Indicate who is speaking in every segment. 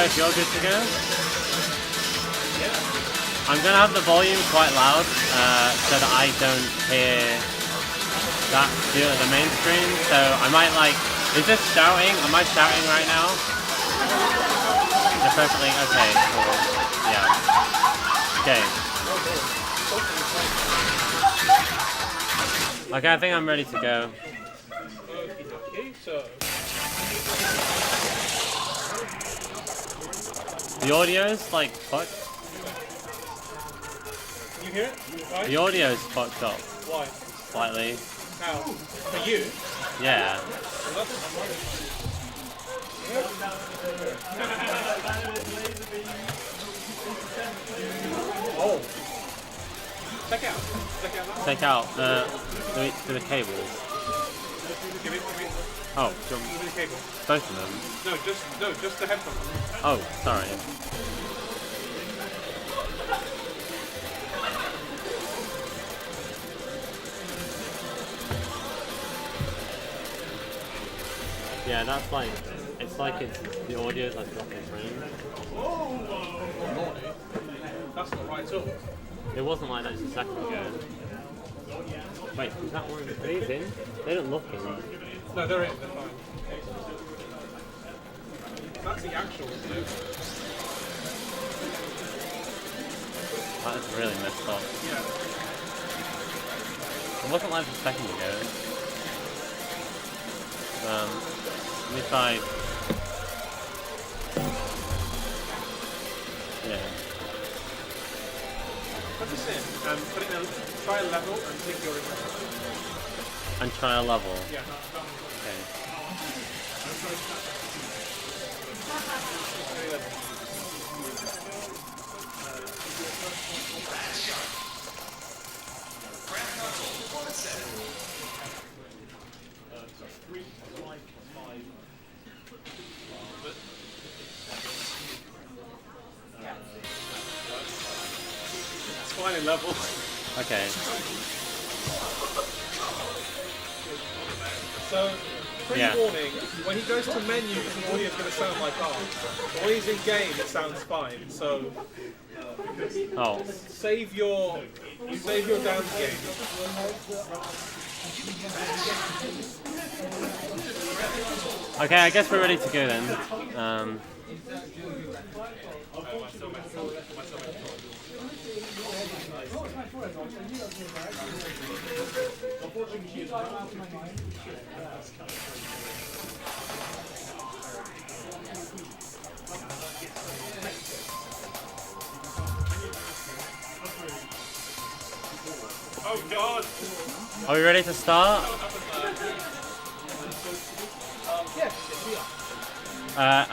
Speaker 1: If you're good to go. I'm going to have the volume quite loud so that I don't hear that view of the main screen. So I might like, is this shouting? Am I shouting right now? They're perfectly, okay, cool. Yeah. Okay. Okay, I think I'm ready to go. The audio's like fucked.
Speaker 2: Can you hear it? Right?
Speaker 1: The audio's fucked up.
Speaker 2: Why?
Speaker 1: Slightly.
Speaker 2: How? For you?
Speaker 1: Yeah.
Speaker 2: Oh. Check out.
Speaker 1: Take out the cables.
Speaker 2: Give it.
Speaker 1: Oh,
Speaker 2: Give me the cable.
Speaker 1: both of them?
Speaker 2: No, just the headphone.
Speaker 1: Oh, sorry. Yeah, that's like, it's like the audio's like dropping frame.
Speaker 2: That's not right at all.
Speaker 1: It wasn't like that just a second ago. Wait, is that one? Are these in? They don't look in.
Speaker 2: No, they're in, they're fine. That's the actual, isn't it?
Speaker 1: That's really messed up.
Speaker 2: Yeah.
Speaker 1: It wasn't like a second ago. Let me try. Yeah.
Speaker 2: Put this in and put it in try a level and take your image.
Speaker 1: And try a level.
Speaker 2: Yeah.
Speaker 1: Okay.
Speaker 2: It's fine in level.
Speaker 1: Okay.
Speaker 2: So, pre-warning, when he goes to menu, his audio is going to sound like ours. But when he's in game, it sounds fine. So,
Speaker 1: Oh.
Speaker 2: save your down game.
Speaker 1: Okay, I guess we're ready to go then.
Speaker 2: Oh God!
Speaker 1: Are we ready to start?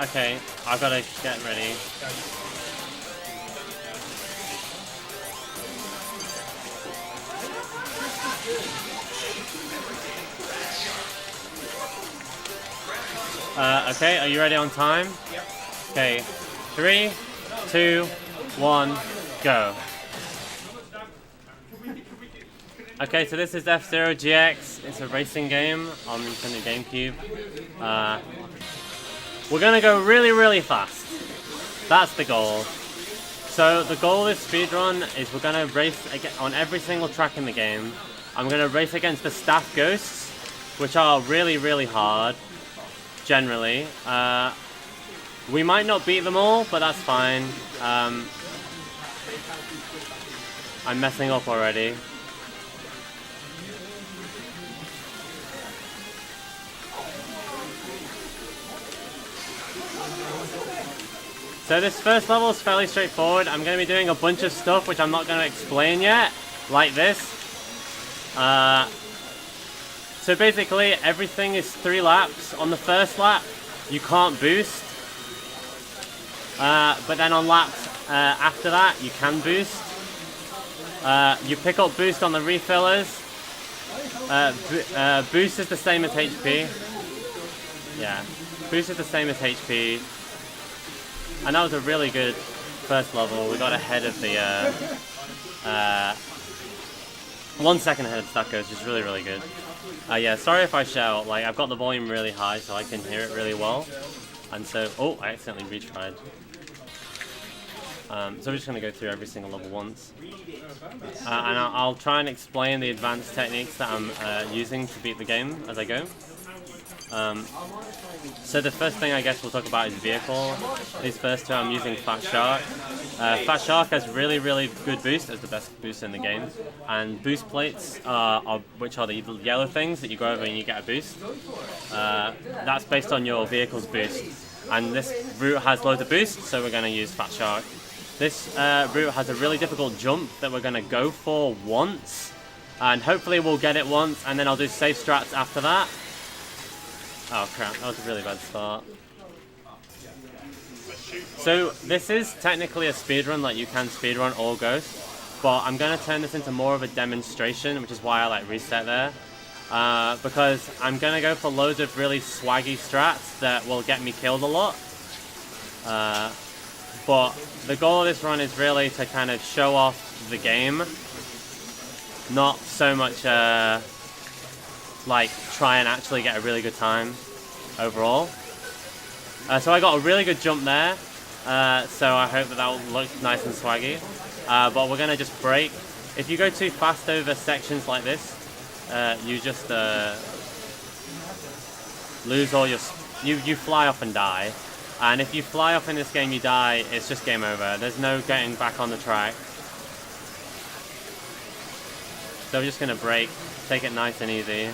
Speaker 1: Okay, I've got to get ready. Okay, are you ready on time?
Speaker 2: Yep.
Speaker 1: Okay, 3, 2, 1, go. Okay, so this is F-Zero GX. It's a racing game on Nintendo GameCube. We're gonna go really, really fast. That's the goal. So the goal of this speedrun is we're gonna race on every single track in the game. I'm gonna race against the staff ghosts, which are really, really hard, generally. We might not beat them all, but that's fine. I'm messing up already. So this first level is fairly straightforward. I'm going to be doing a bunch of stuff which I'm not going to explain yet, like this. So basically everything is 3 laps. On the first lap you can't boost, but then on laps after that you can boost. You pick up boost on the refillers. Boost is the same as HP. Yeah, boost is the same as HP. And that was a really good first level. We got ahead of the 1 second ahead of Stack Ghost, which is really, really good. Yeah, sorry if I shout. Like, I've got the volume really high so I can hear it really well. And so, oh, I accidentally retried. So we're just gonna go through every single level once. And I'll try and explain the advanced techniques that I'm using to beat the game as I go. So the first thing I guess we'll talk about is vehicle. These first two I'm using Fat Shark. Fat Shark has really, really good boost, as the best boost in the game. And boost plates, which are the yellow things that you go over and you get a boost. That's based on your vehicle's boost. And this route has loads of boost, so we're going to use Fat Shark. This route has a really difficult jump that we're going to go for once. And hopefully we'll get it once, and then I'll do safe strats after that. Oh crap, that was a really bad start. So this is technically a speedrun, like you can speedrun or Ghost, but I'm going to turn this into more of a demonstration, which is why I like reset there. Because I'm going to go for loads of really swaggy strats that will get me killed a lot. But the goal of this run is really to kind of show off the game, not so much like try and actually get a really good time overall. So I got a really good jump there, so I hope that will look nice and swaggy. But we're going to just brake. If you go too fast over sections like this, you just lose all your... You fly off and die. And if you fly off in this game you die, it's just game over. There's no getting back on the track. So we're just going to brake, take it nice and easy.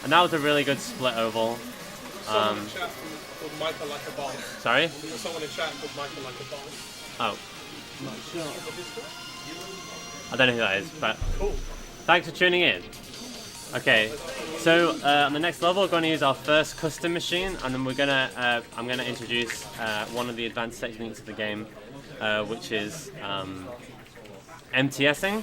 Speaker 1: And that was a really good split oval.
Speaker 2: Someone in chat called Michael like a bomb.
Speaker 1: Sorry?
Speaker 2: There's someone in chat called Michael like a bomb.
Speaker 1: Oh. I don't know who that is, but
Speaker 2: cool.
Speaker 1: Thanks for tuning in. Okay, so on the next level we're going to use our first custom machine, and then we're gonna I'm going to introduce one of the advanced techniques of the game, which is MTSing.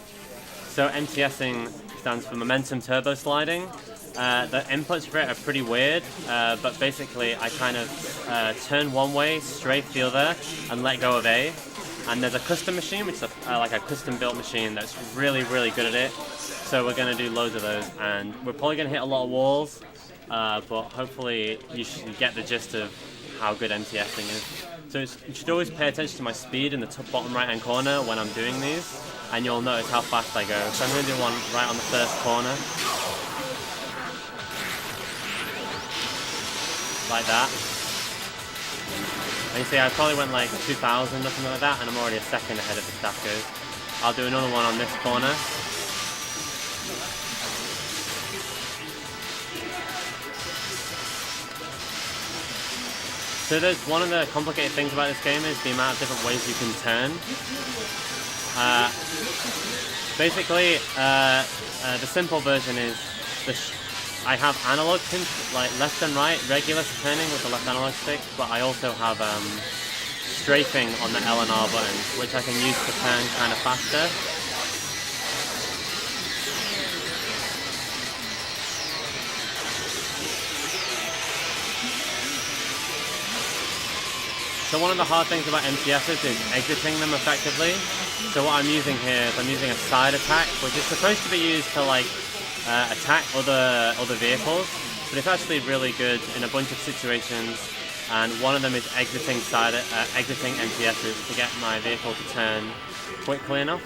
Speaker 1: So MTSing stands for momentum turbo sliding. The inputs for it are pretty weird, but basically I kind of turn one way, strafe the other, and let go of A. And there's a custom machine, which is like a custom built machine that's really, really good at it. So we're going to do loads of those, and we're probably going to hit a lot of walls, but hopefully you should get the gist of how good MTSing is. So you should always pay attention to my speed in the top bottom right hand corner when I'm doing these, and you'll notice how fast I go. So I'm going to do one right on the first corner. Like that. And you see I probably went like 2,000 or something like that, and I'm already a second ahead of the staff goes. I'll do another one on this corner. So there's one of the complicated things about this game is the amount of different ways you can turn. Basically, the simple version is I have analog pins, like left and right, regular turning with the left analog stick, but I also have strafing on the L and R buttons, which I can use to turn kind of faster. So one of the hard things about MTSs is exiting them effectively. So what I'm using here is I'm using a side attack, which is supposed to be used to like attack other vehicles, but it's actually really good in a bunch of situations. And one of them is exiting MTSs to get my vehicle to turn quickly enough.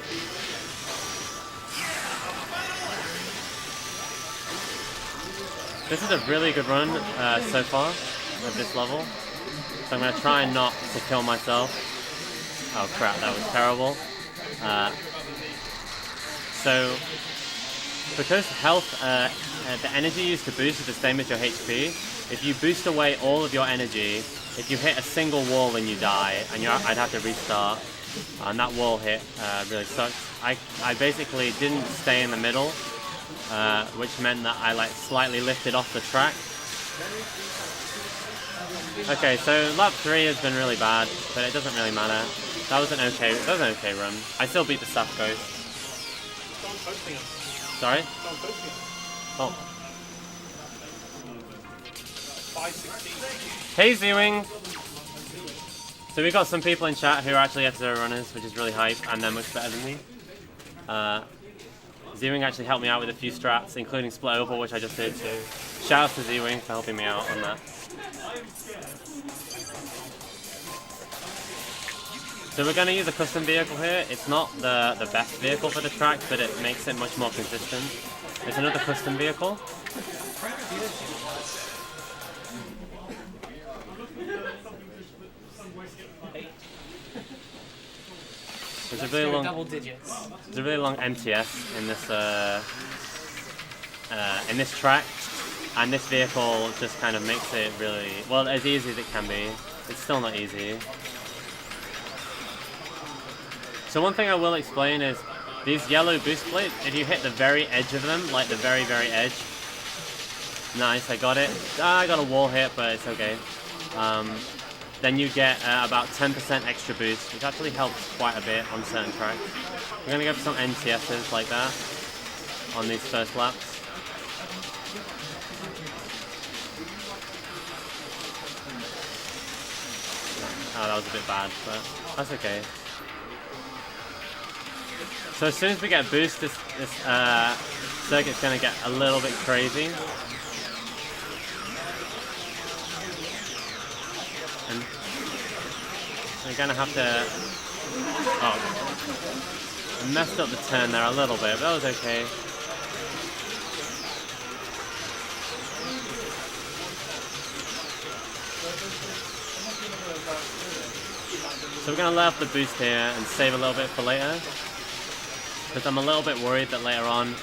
Speaker 1: This is a really good run so far at this level. So I'm going to try not to kill myself. Oh crap, that was terrible. So, because health, the energy used to boost is the same as your HP, if you boost away all of your energy, if you hit a single wall then you die, and I'd have to restart. And that wall hit really sucks. I basically didn't stay in the middle, which meant that I like slightly lifted off the track. Okay, so lap 3 has been really bad, but it doesn't really matter. That was an okay run. I still beat the staff ghost. Sorry? Oh. Hey Z-Wing! So we got some people in chat who are actually F-Zero runners, which is really hype, and they're much better than me. Z-Wing actually helped me out with a few strats, including Split Oval, which I just did, so shout out to Z-Wing for helping me out on that. So we're going to use a custom vehicle here. It's not the best vehicle for the track, but it makes it much more consistent. It's another custom vehicle. There's a really long MTS in this track, and this vehicle just kind of makes it really, well, as easy as it can be. It's still not easy. So one thing I will explain is these yellow boost plates, if you hit the very edge of them, like the very, very edge, nice, I got it. I got a wall hit, but it's okay. Then you get about 10% extra boost, which actually helps quite a bit on certain tracks. We're going to go for some NTSs like that on these first laps. Oh, that was a bit bad, but that's okay. So as soon as we get a boost, this circuit's going to get a little bit crazy. And we're going to have to... Oh. I messed up the turn there a little bit, but that was okay. So we're going to let off the boost here and save a little bit for later. Because I'm a little bit worried that later on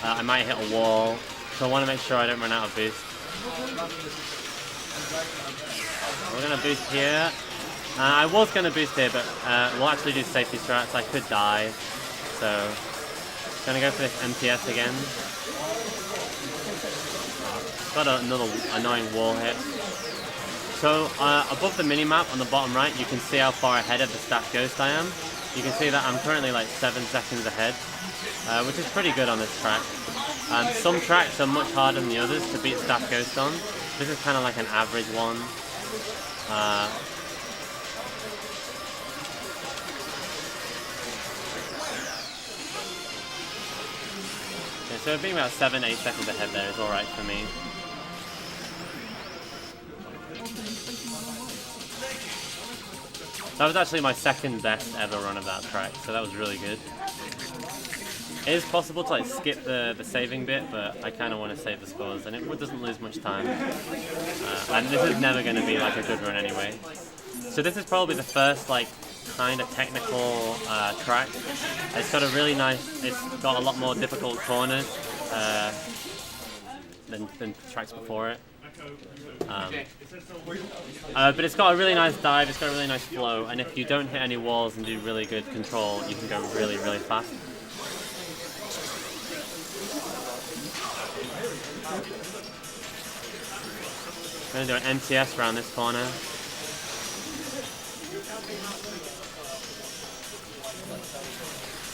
Speaker 1: I might hit a wall, so I want to make sure I don't run out of boost. We're going to boost here. I was going to boost here, but we'll actually do safety strats. I could die, so going to go for this MTS again. Got another annoying wall hit. So above the minimap on the bottom right, you can see how far ahead of the staff ghost I am. You can see that I'm currently like 7 seconds ahead, which is pretty good on this track. Some tracks are much harder than the others to beat Staff Ghost on. This is kind of like an average one. So being about 7-8 seconds ahead there is alright for me. That was actually my second best ever run of that track, so that was really good. It is possible to like skip the saving bit, but I kind of want to save the scores, and it doesn't lose much time. And this is never going to be like a good run anyway. So this is probably the first like kind of technical track. It's got a really nice. It's got a lot more difficult corners than tracks before it. But it's got a really nice dive. It's got a really nice flow, and if you don't hit any walls and do really good control, you can go really, really fast. I'm going to do an MTS around this corner.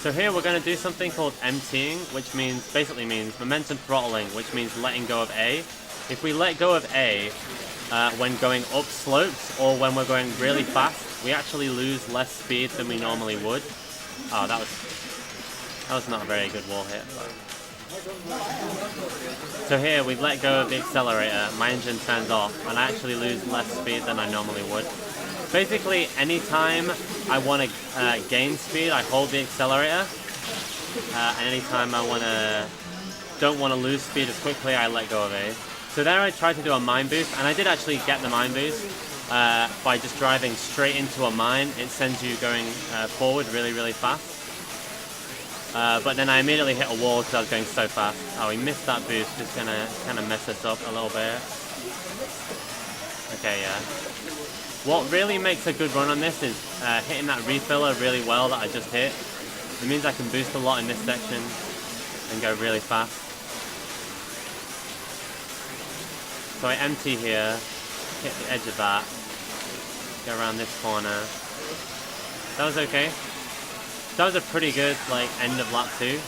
Speaker 1: So here we're going to do something called MTing, which basically means momentum throttling, which means letting go of A. If we let go of A when going up slopes or when we're going really fast, we actually lose less speed than we normally would. Oh, that was not a very good wall hit. But. So here we let go of the accelerator, my engine turns off, and I actually lose less speed than I normally would. Basically, anytime I want to gain speed, I hold the accelerator, and anytime don't want to lose speed as quickly, I let go of A. So there I tried to do a mine boost, and I did actually get the mine boost by just driving straight into a mine. It sends you going forward really, really fast. But then I immediately hit a wall because I was going so fast. Oh, we missed that boost. It's going to kind of mess us up a little bit. Okay, yeah. What really makes a good run on this is hitting that refiller really well that I just hit. It means I can boost a lot in this section and go really fast. So I empty here, hit the edge of that, go around this corner. That was okay. That was a pretty good like end of lap 2.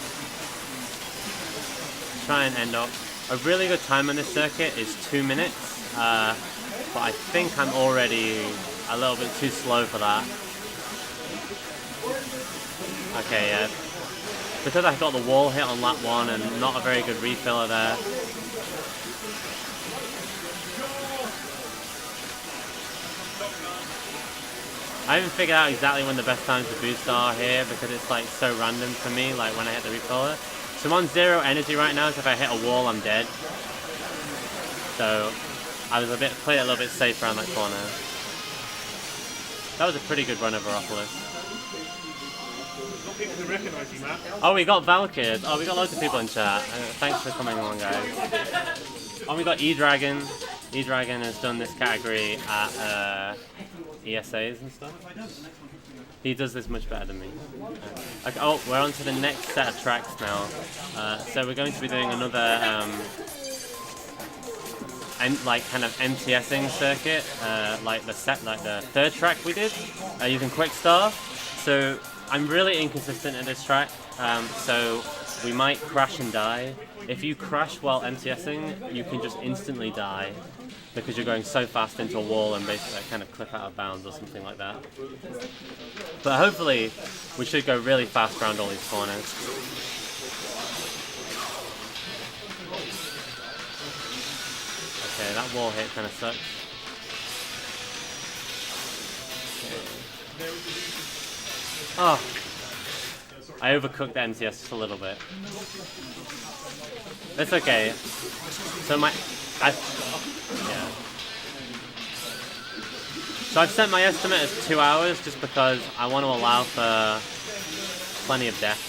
Speaker 1: Try and end up. A really good time on this circuit is 2 minutes, but I think I'm already a little bit too slow for that. Okay, yeah. Because I got the wall hit on lap 1 and not a very good refiller there. I haven't figured out exactly when the best times to boost are here because it's like so random for me, like when I hit the refiller. So I'm on 0 energy right now, so if I hit a wall I'm dead. So I was played a little bit safe around that corner. That was a pretty good run of Veropolis.
Speaker 2: People to recognise you, Matt.
Speaker 1: Oh, we got Valkyr. Oh, we got loads of people in chat. Thanks for coming along, guys. Oh, we got E-Dragon. E-Dragon has done this category at ESAs and stuff. He does this much better than me. Okay, oh, we're on to the next set of tracks now. So we're going to be doing another kind of MTSing circuit, like the third track we did using Quick Star. So I'm really inconsistent at this track, so we might crash and die. If you crash while MTSing, you can just instantly die because you're going so fast into a wall and basically kind of clip out of bounds or something like that. But hopefully we should go really fast around all these corners. Okay, that wall hit kind of sucks. Okay. Oh, I overcooked the MTS just a little bit. That's okay. So yeah. So I've set my estimate as 2 hours just because I want to allow for plenty of death.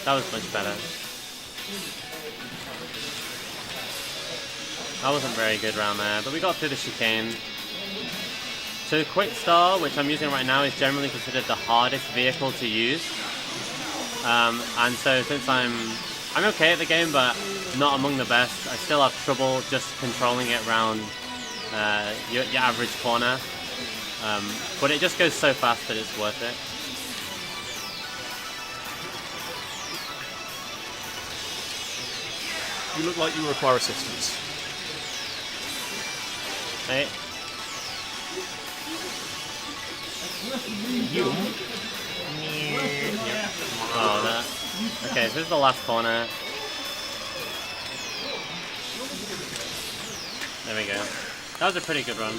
Speaker 1: That was much better. That wasn't very good around there, but we got through the chicane. So the Quick Star, which I'm using right now, is generally considered the hardest vehicle to use. And so since I'm okay at the game, but not among the best, I still have trouble just controlling it around your average corner. But it just goes so fast that it's worth it.
Speaker 3: You look like you require assistance.
Speaker 1: Hey. Oh, that. Okay, so this is the last corner. There we go. That was a pretty good run.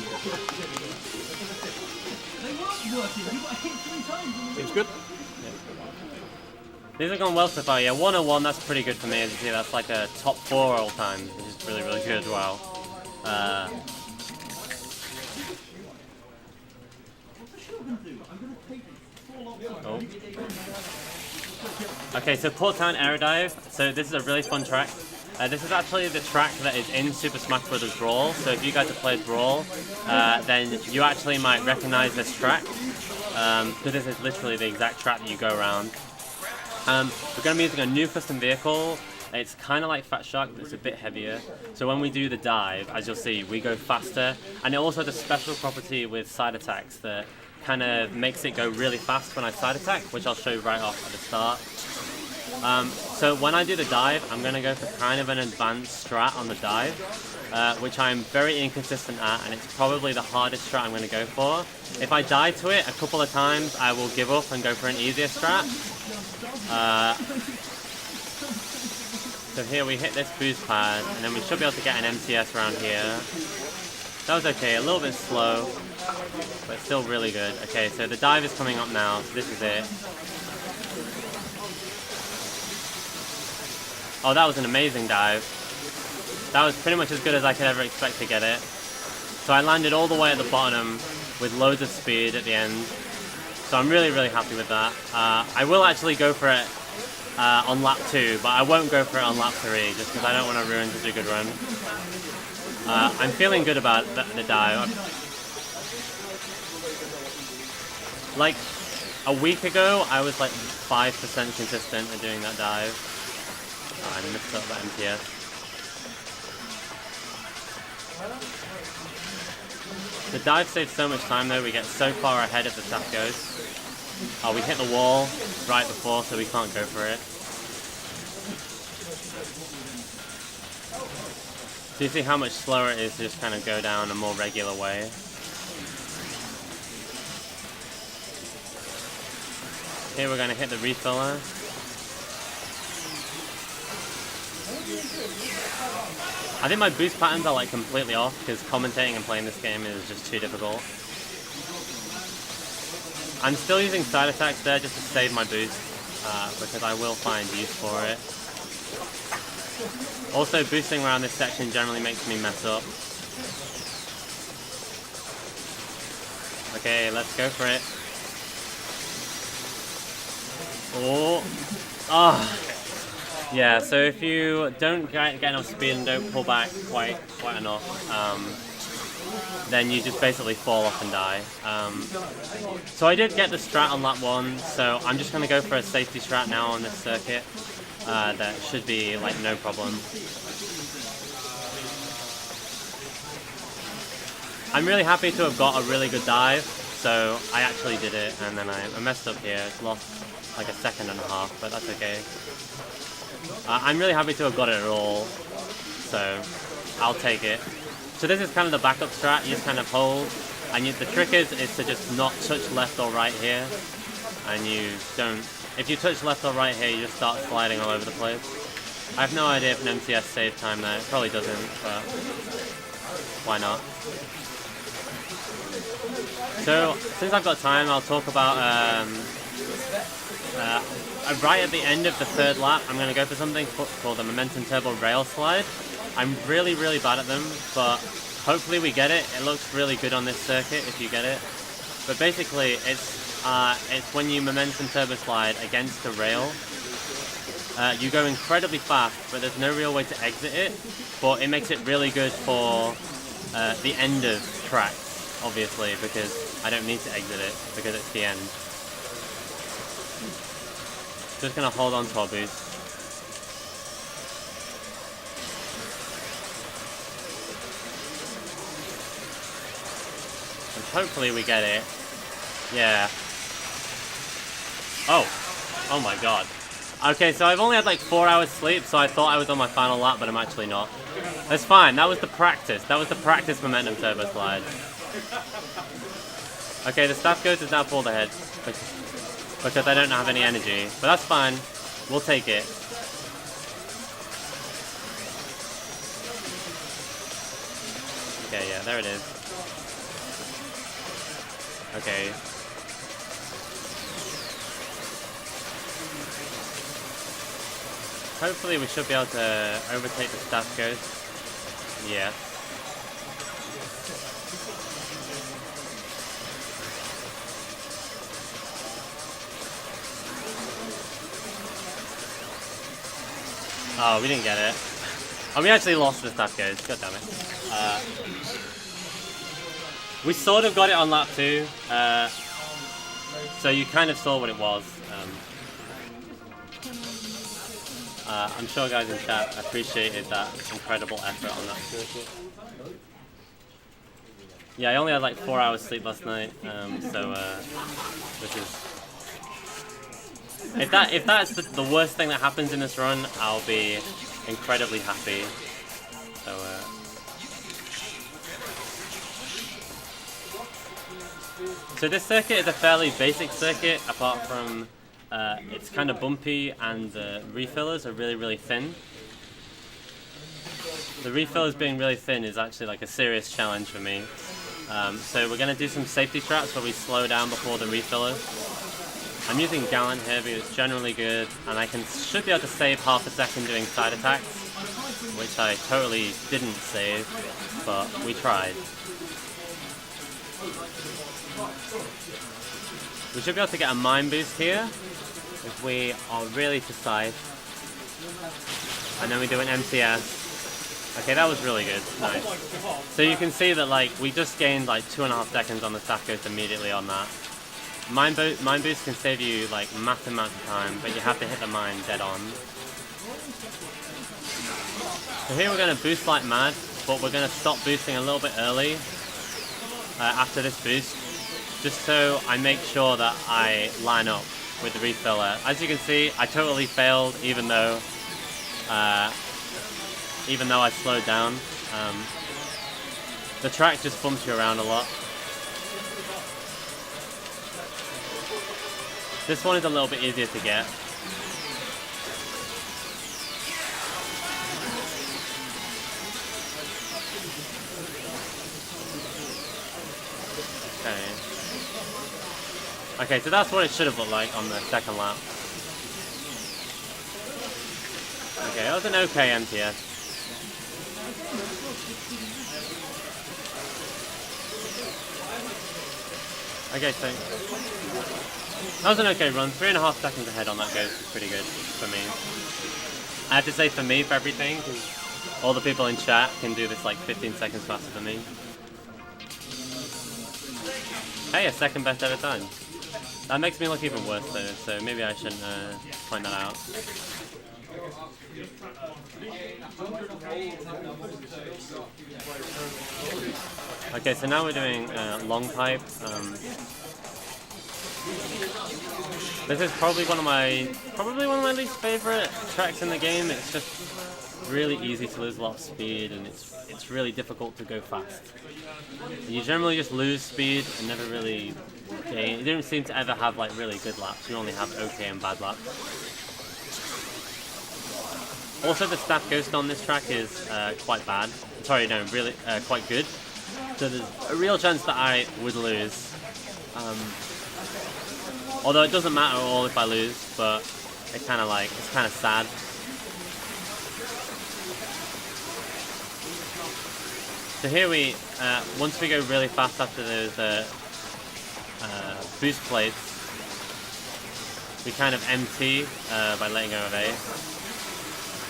Speaker 3: Seems good.
Speaker 1: These have gone well so far. Yeah, 101, that's pretty good for me. As you see, that's like a top 4 all time, which is really, really good. Wow. Oh. Okay, so Port Town Aerodive. So this is a really fun track. This is actually the track that is in Super Smash Bros. Brawl. So if you guys have played Brawl, then you actually might recognize this track. Because this is literally the exact track that you go around. We're going to be using a new custom vehicle. It's kind of like Fat Shark, but it's a bit heavier. So when we do the dive, as you'll see, we go faster. And it also has a special property with side attacks that kind of makes it go really fast when I side attack, which I'll show you right off at the start. So when I do the dive, I'm going to go for kind of an advanced strat on the dive, which I'm very inconsistent at, and it's probably the hardest strat I'm going to go for. If I die to it a couple of times, I will give up and go for an easier strat. So here we hit this boost pad, and then we should be able to get an MTS around here. That was okay, a little bit slow, but still really good. Okay, so the dive is coming up now, so this is it. Oh, that was an amazing dive. That was pretty much as good as I could ever expect to get it. So I landed all the way at the bottom with loads of speed at the end. So I'm really, really happy with that. I will actually go for it on lap 2, but I won't go for it on lap 3, just because I don't want to ruin such a good run. I'm feeling good about the dive. Like, a week ago, I was like 5% consistent at doing that dive. I missed up that MTS. The dive saves so much time though, we get so far ahead of the staff goes. Oh, we hit the wall right before, so we can't go for it. So you see how much slower it is to just kind of go down a more regular way. Here we're going to hit the refiller. I think my boost patterns are like completely off because commentating and playing this game is just too difficult. I'm still using side attacks there just to save my boost because I will find use for it. Also, boosting around this section generally makes me mess up. Okay, let's go for it. Oh, yeah. So if you don't get enough speed and don't pull back quite enough, then you just basically fall off and die. So I did get the strat on lap 1, so I'm just gonna go for a safety strat now on this circuit. That should be like no problem. I'm really happy to have got a really good dive, so I actually did it, and then I messed up here. It's lost like a second and a half, but that's okay. I'm really happy to have got it at all, so I'll take it. So this is kind of the backup strat. You just kind of hold, and the trick is to just not touch left or right here, and you don't. If you touch left or right here, you just start sliding all over the place. I have no idea if an MTS saves time there. It probably doesn't, but why not? So, since I've got time, I'll talk about, right at the end of the 3rd lap, I'm going to go for something called the Momentum Turbo Rail Slide. I'm really, really bad at them, but hopefully we get it. It looks really good on this circuit if you get it. But basically, it's when you Momentum Turbo Slide against the rail. You go incredibly fast, but there's no real way to exit it. But it makes it really good for the end of tracks, obviously, because I don't need to exit it, because it's the end. Just gonna hold on to our boost. And hopefully we get it. Yeah. Oh my god. Okay, so I've only had like 4 hours sleep, so I thought I was on my final lap, but I'm actually not. That's fine, that was the practice. That was the practice Momentum Turbo Slide. Okay, the staff ghost is now pulled ahead because I don't have any energy, but that's fine. We'll take it. Okay, yeah, there it is. Okay. Hopefully we should be able to overtake the staff ghost. Yeah. Oh, we didn't get it. Oh, we actually lost the staff ghost. God damn it. We sort of got it on lap 2. So you kind of saw what it was. I'm sure guys in chat appreciated that incredible effort on that circuit. Yeah, I only had like 4 hours sleep last night, so this is... If that's the worst thing that happens in this run, I'll be incredibly happy. So this circuit is a fairly basic circuit, apart from it's kind of bumpy and the refillers are really, really thin. The refillers being really thin is actually like a serious challenge for me. So we're going to do some safety traps where we slow down before the refillers. I'm using Gallant here because it's generally good, and I should be able to save half a second doing side attacks, which I totally didn't save, but we tried. We should be able to get a mine boost here if we are really precise. And then we do an MTS. Okay, that was really good. Nice. So you can see that like we just gained like 2.5 seconds on the staff ghost immediately on that. Mine boost can save you like massive amount of time, but you have to hit the mine dead on. So here we're going to boost like mad, but we're going to stop boosting a little bit early after this boost, just so I make sure that I line up with the refiller. As you can see, I totally failed, even though I slowed down. The track just bumps you around a lot. This one is a little bit easier to get. Okay, so that's what it should have looked like on the second lap. Okay, that was an okay MTS. Okay, so that was an okay run. 3.5 seconds ahead on that ghost is pretty good for me. I have to say for me, for everything, because all the people in chat can do this like 15 seconds faster than me. Hey, a second best ever time. That makes me look even worse though, so maybe I shouldn't point that out. Okay, so now we're doing long pipe. This is probably one of my least favorite tracks in the game. It's just really easy to lose a lot of speed, and it's really difficult to go fast. You generally just lose speed and never really gain. You don't seem to ever have like really good laps. You only have okay and bad laps. Also, the staff ghost on this track is quite bad. Sorry, no, really quite good. So there's a real chance that I would lose. Although it doesn't matter at all if I lose, but it's kind of sad. So here we, once we go really fast after those boost plates, we kind of empty by letting go of A.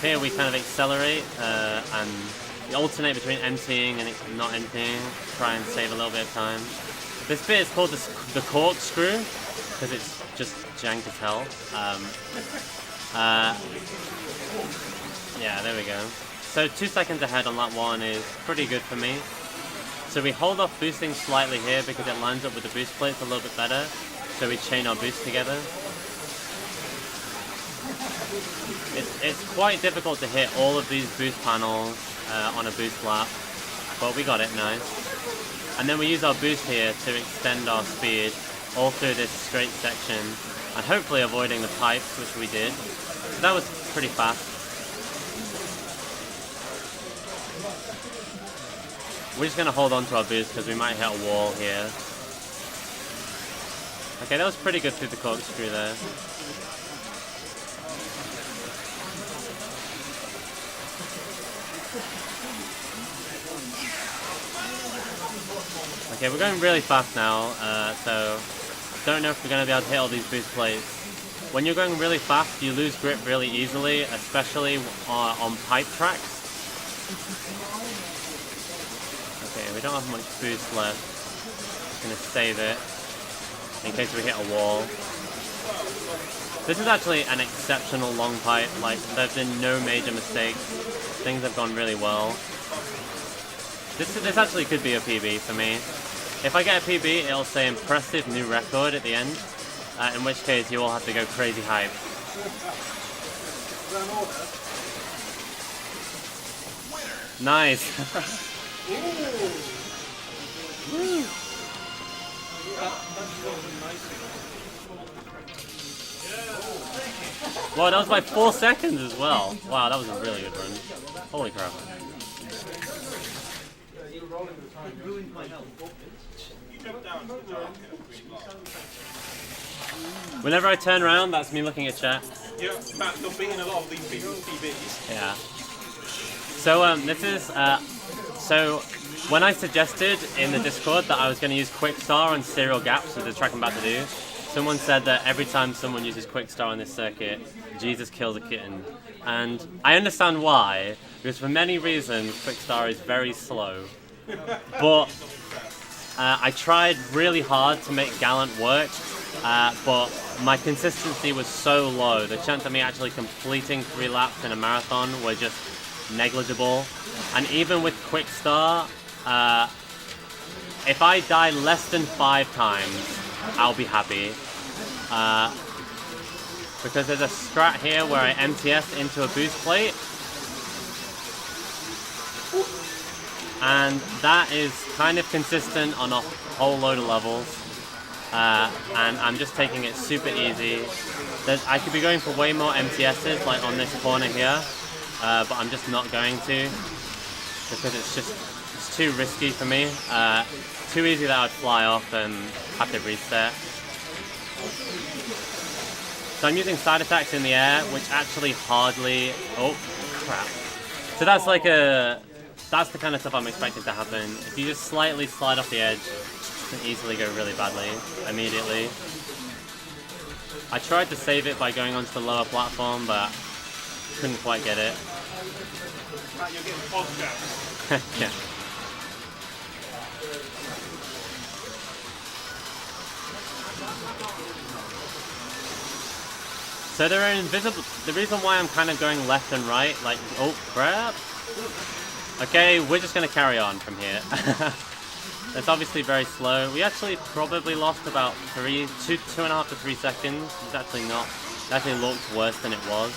Speaker 1: Here we kind of accelerate and we alternate between emptying and not emptying, try and save a little bit of time. This bit is called the corkscrew, because it's just jank as hell. Yeah, there we go. So 2 seconds ahead on lap 1 is pretty good for me. So we hold off boosting slightly here because it lines up with the boost plates a little bit better. So we chain our boosts together. It's quite difficult to hit all of these boost panels on a boost lap, but we got it nice. And then we use our boost here to extend our speed all through this straight section, and hopefully avoiding the pipes, which we did. that was pretty fast. We're just gonna hold on to our boost because we might hit a wall here. Okay, that was pretty good through the corkscrew there. Okay, we're going really fast now, so don't know if we're going to be able to hit all these boost plates. When you're going really fast, you lose grip really easily, especially on pipe tracks. Okay, we don't have much boost left. Just going to save it in case we hit a wall. This is actually an exceptional long pipe. Like, there have been no major mistakes. Things have gone really well. This actually could be a PB for me. If I get a PB, it'll say impressive new record at the end, in which case you all have to go crazy hype. Nice. Wow, that was by 4 seconds as well. Wow, that was a really good run. Holy crap. Whenever I turn around, that's me looking at chat.
Speaker 2: Yeah, Matt, you're beating a lot of these people's PBs.
Speaker 1: Yeah. So this is so when I suggested in the Discord that I was going to use Quickstar on serial gaps with the track I'm about to do, someone said that every time someone uses Quickstar on this circuit, Jesus kills a kitten. And I understand why, because for many reasons Quickstar is very slow. But I tried really hard to make Gallant work, but my consistency was so low. The chance of me actually completing 3 laps in a marathon were just negligible. And even with Quickstar, if I die less than 5 times, I'll be happy. Because there's a strat here where I MTS into a boost plate. And that is kind of consistent on a whole load of levels. And I'm just taking it super easy. I could be going for way more MTSs, like on this corner here. But I'm just not going to. Because it's too risky for me. Too easy that I would fly off and have to reset. So I'm using side attacks in the air, which actually hardly... Oh, crap. So that's like that's the kind of stuff I'm expecting to happen. If you just slightly slide off the edge, it can easily go really badly, immediately. I tried to save it by going onto the lower platform, but couldn't quite get it.
Speaker 2: Matt, you're getting podcast.
Speaker 1: Yeah. So there are invisible... The reason why I'm kind of going left and right, like... Oh, crap! Okay, we're just going to carry on from here. It's obviously very slow. We actually probably lost about 2.5 to 3 seconds. It's actually not... It actually looked worse than it was.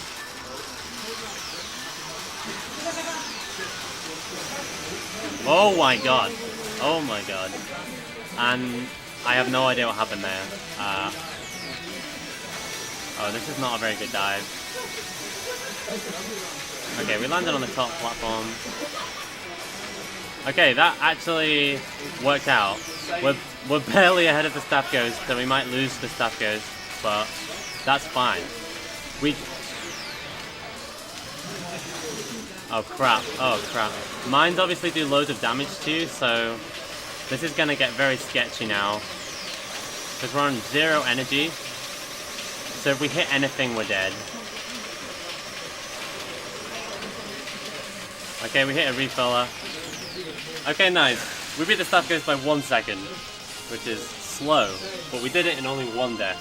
Speaker 1: Oh my god. Oh my god. And I have no idea what happened there. Oh, this is not a very good dive. Okay, we landed on the top platform. Okay, that actually worked out. We're barely ahead of the staff ghost, so we might lose the staff ghost, but that's fine. Oh crap, oh crap. Mines obviously do loads of damage to you, so this is gonna get very sketchy now. Because we're on 0 energy. So if we hit anything, we're dead. Okay, we hit a refiller. Okay, nice. We beat the staff ghost by 1 second, which is slow, but we did it in only 1 death.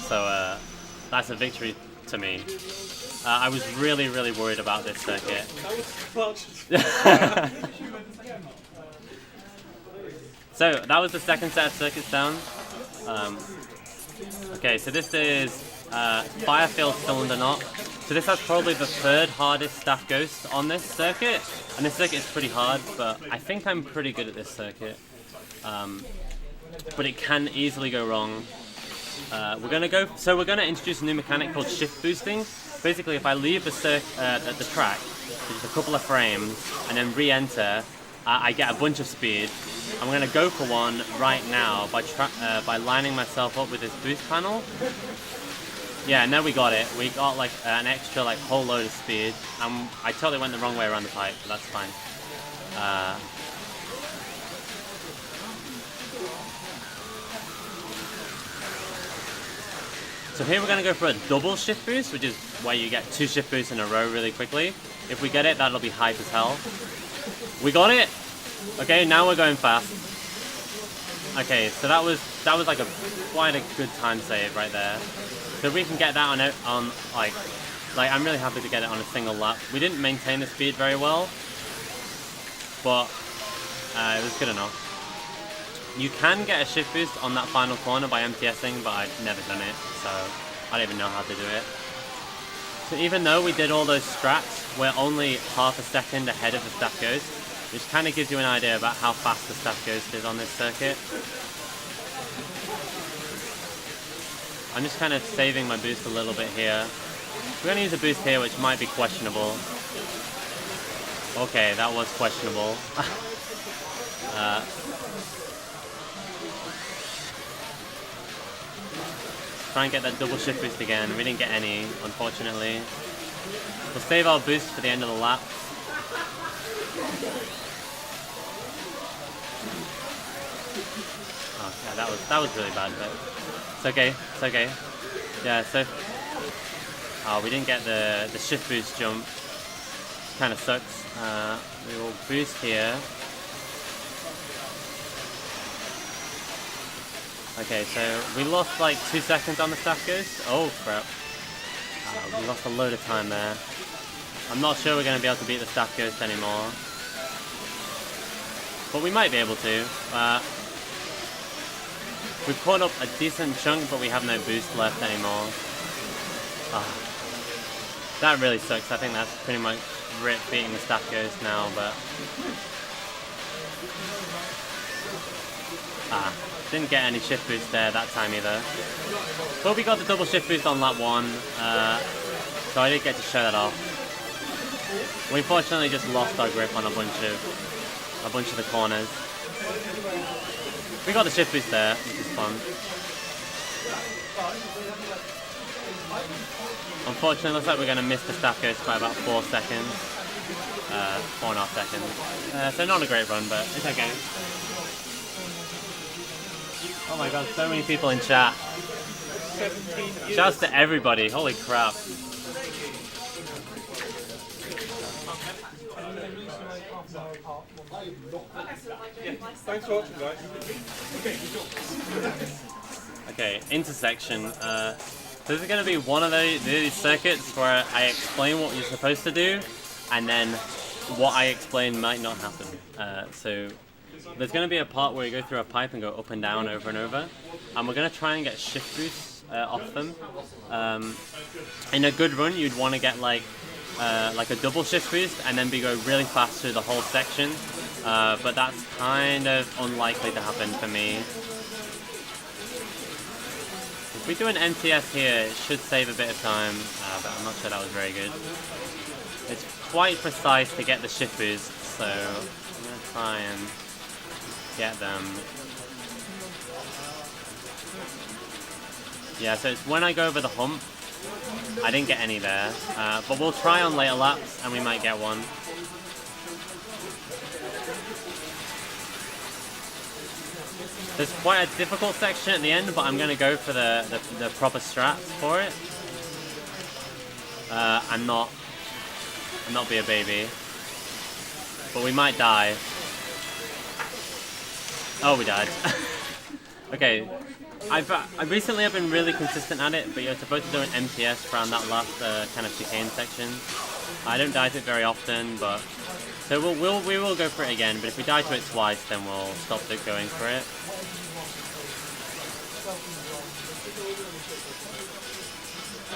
Speaker 1: So that's a victory to me. I was really, really worried about this circuit. So that was the second set of circuits down. Okay, so this is Firefield Cylinder Knot. So this has probably the 3rd hardest staff ghost on this circuit. And this circuit is pretty hard, but I think I'm pretty good at this circuit. But it can easily go wrong. we're gonna introduce a new mechanic called shift boosting. Basically, if I leave the track for just a couple of frames and then re-enter, I get a bunch of speed. I'm gonna go for one right now by lining myself up with this boost panel. Yeah, and there we got it. We got like an extra like whole load of speed. I totally went the wrong way around the pipe, but that's fine. So here we're going to go for a double shift boost, which is where you get 2 shift boosts in a row really quickly. If we get it, that'll be hype as hell. We got it! Okay, now we're going fast. Okay, so that was like quite a good time save right there. So we can get that on like I'm really happy to get it on a single lap. We didn't maintain the speed very well, but it was good enough. You can get a shift boost on that final corner by MTSing, but I've never done it, so I don't even know how to do it. So even though we did all those strats, we're only half a second ahead of the Staff Ghost, which kind of gives you an idea about how fast the Staff Ghost is on this circuit. I'm just kind of saving my boost a little bit here. We're going to use a boost here, which might be questionable. Okay, that was questionable. Try and get that double shift boost again. We didn't get any, unfortunately. We'll save our boost for the end of the lap. Oh, yeah, that was really bad, but it's okay. It's okay. Yeah, so we didn't get the shift boost jump. Kind of sucks. We will boost here. Okay, so we lost like 2 seconds on the Staff Ghost. Oh crap. We lost a load of time there. I'm not sure we're going to be able to beat the Staff Ghost anymore. But we might be able to. We've caught up a decent chunk, but we have no boost left anymore. That really sucks. I think that's pretty much Rip beating the Staff Ghost now, but... didn't get any shift boost there that time either. But we got the double shift boost on lap 1, so I did get to show that off. We unfortunately just lost our grip on a bunch of the corners. We got the shift boost there, which is fun. Unfortunately, it looks like we're going to miss the Staff Ghost by about 4 seconds. 4.5 seconds. So not a great run, but it's okay. Oh my god, so many people in chat. Shouts to everybody, holy crap.
Speaker 2: Thanks for watching, guys.
Speaker 1: Okay, intersection. This is going to be one of these circuits where I explain what you're supposed to do, and then what I explain might not happen. So there's going to be a part where you go through a pipe and go up and down over and over, and we're going to try and get shift boosts off them. In a good run, you'd want to get like a double shift boost and then go really fast through the whole section, but that's kind of unlikely to happen for me. If we do an MTS here, it should save a bit of time, but I'm not sure that was very good. It's quite precise to get the shift boost, so I'm going to try and get them. Yeah, so it's when I go over the hump. I didn't get any there, but we'll try on later laps and we might get one. There's quite a difficult section at the end, but I'm going to go for the proper strats for it. I'm not be a baby, but we might die. Oh, we died. Okay, I recently have been really consistent at it, but you're supposed to do an MTS around that last kind of chicane section. I don't die to it very often, but so we will go for it again. But if we die to it twice, then we'll stop going for it.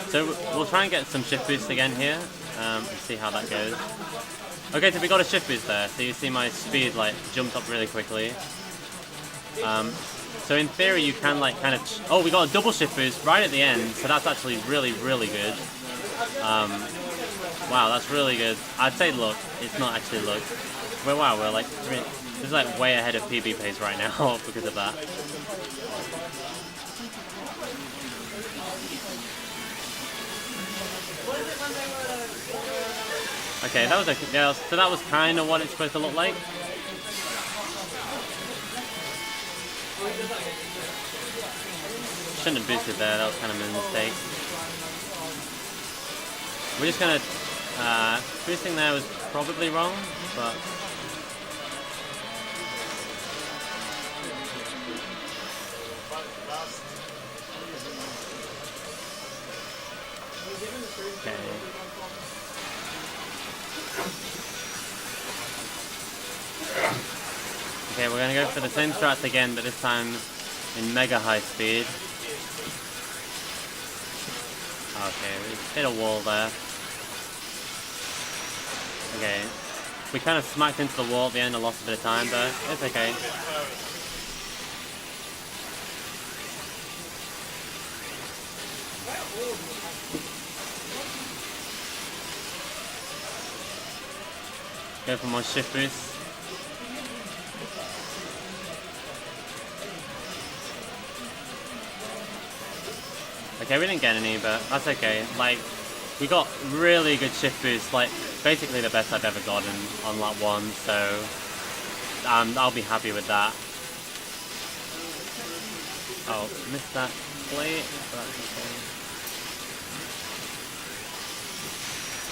Speaker 1: So we'll try and get some shift boost again here, and see how that goes. Okay, so we got a shift boost there, so you see my speed like jumped up really quickly. So in theory, you can like kind of. Oh, we got a double shift boost right at the end, so that's actually really, really good. Wow, that's really good. I'd say luck. It's not actually luck. But wow, we're like this is like way ahead of PB pace right now because of that. Okay, that was okay. Yeah, so that was kind of what it's supposed to look like. Shouldn't have boosted there. That was kind of a mistake. We're just gonna boosting there was probably wrong, but. Okay. Okay, we're gonna go for the same strats again, but this time in mega high speed. Okay, we hit a wall there. Okay, we kind of smacked into the wall at the end and lost a bit of time, but it's okay. Go for more shift boost. Okay, we didn't get any, but that's okay. Like, we got really good shift boost, like basically the best I've ever gotten on lap 1, so I'll be happy with that. Oh, missed that plate, but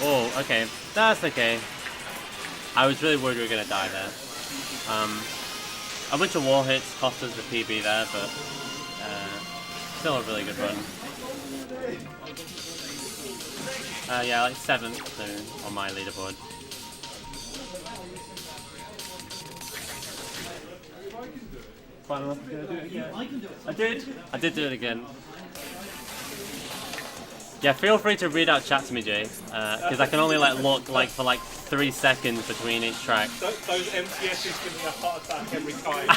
Speaker 1: that's okay. Oh, okay, that's okay. I was really worried we were gonna die there. A bunch of wall hits cost us the PB there, but still a really good run. Yeah, like 7th so on my leaderboard. Finally, do it again. I did do it again. Yeah, feel free to read out chat to me, Jay, because I can only like look like for like 3 seconds between each track.
Speaker 2: Those MTSs give me a heart attack every time.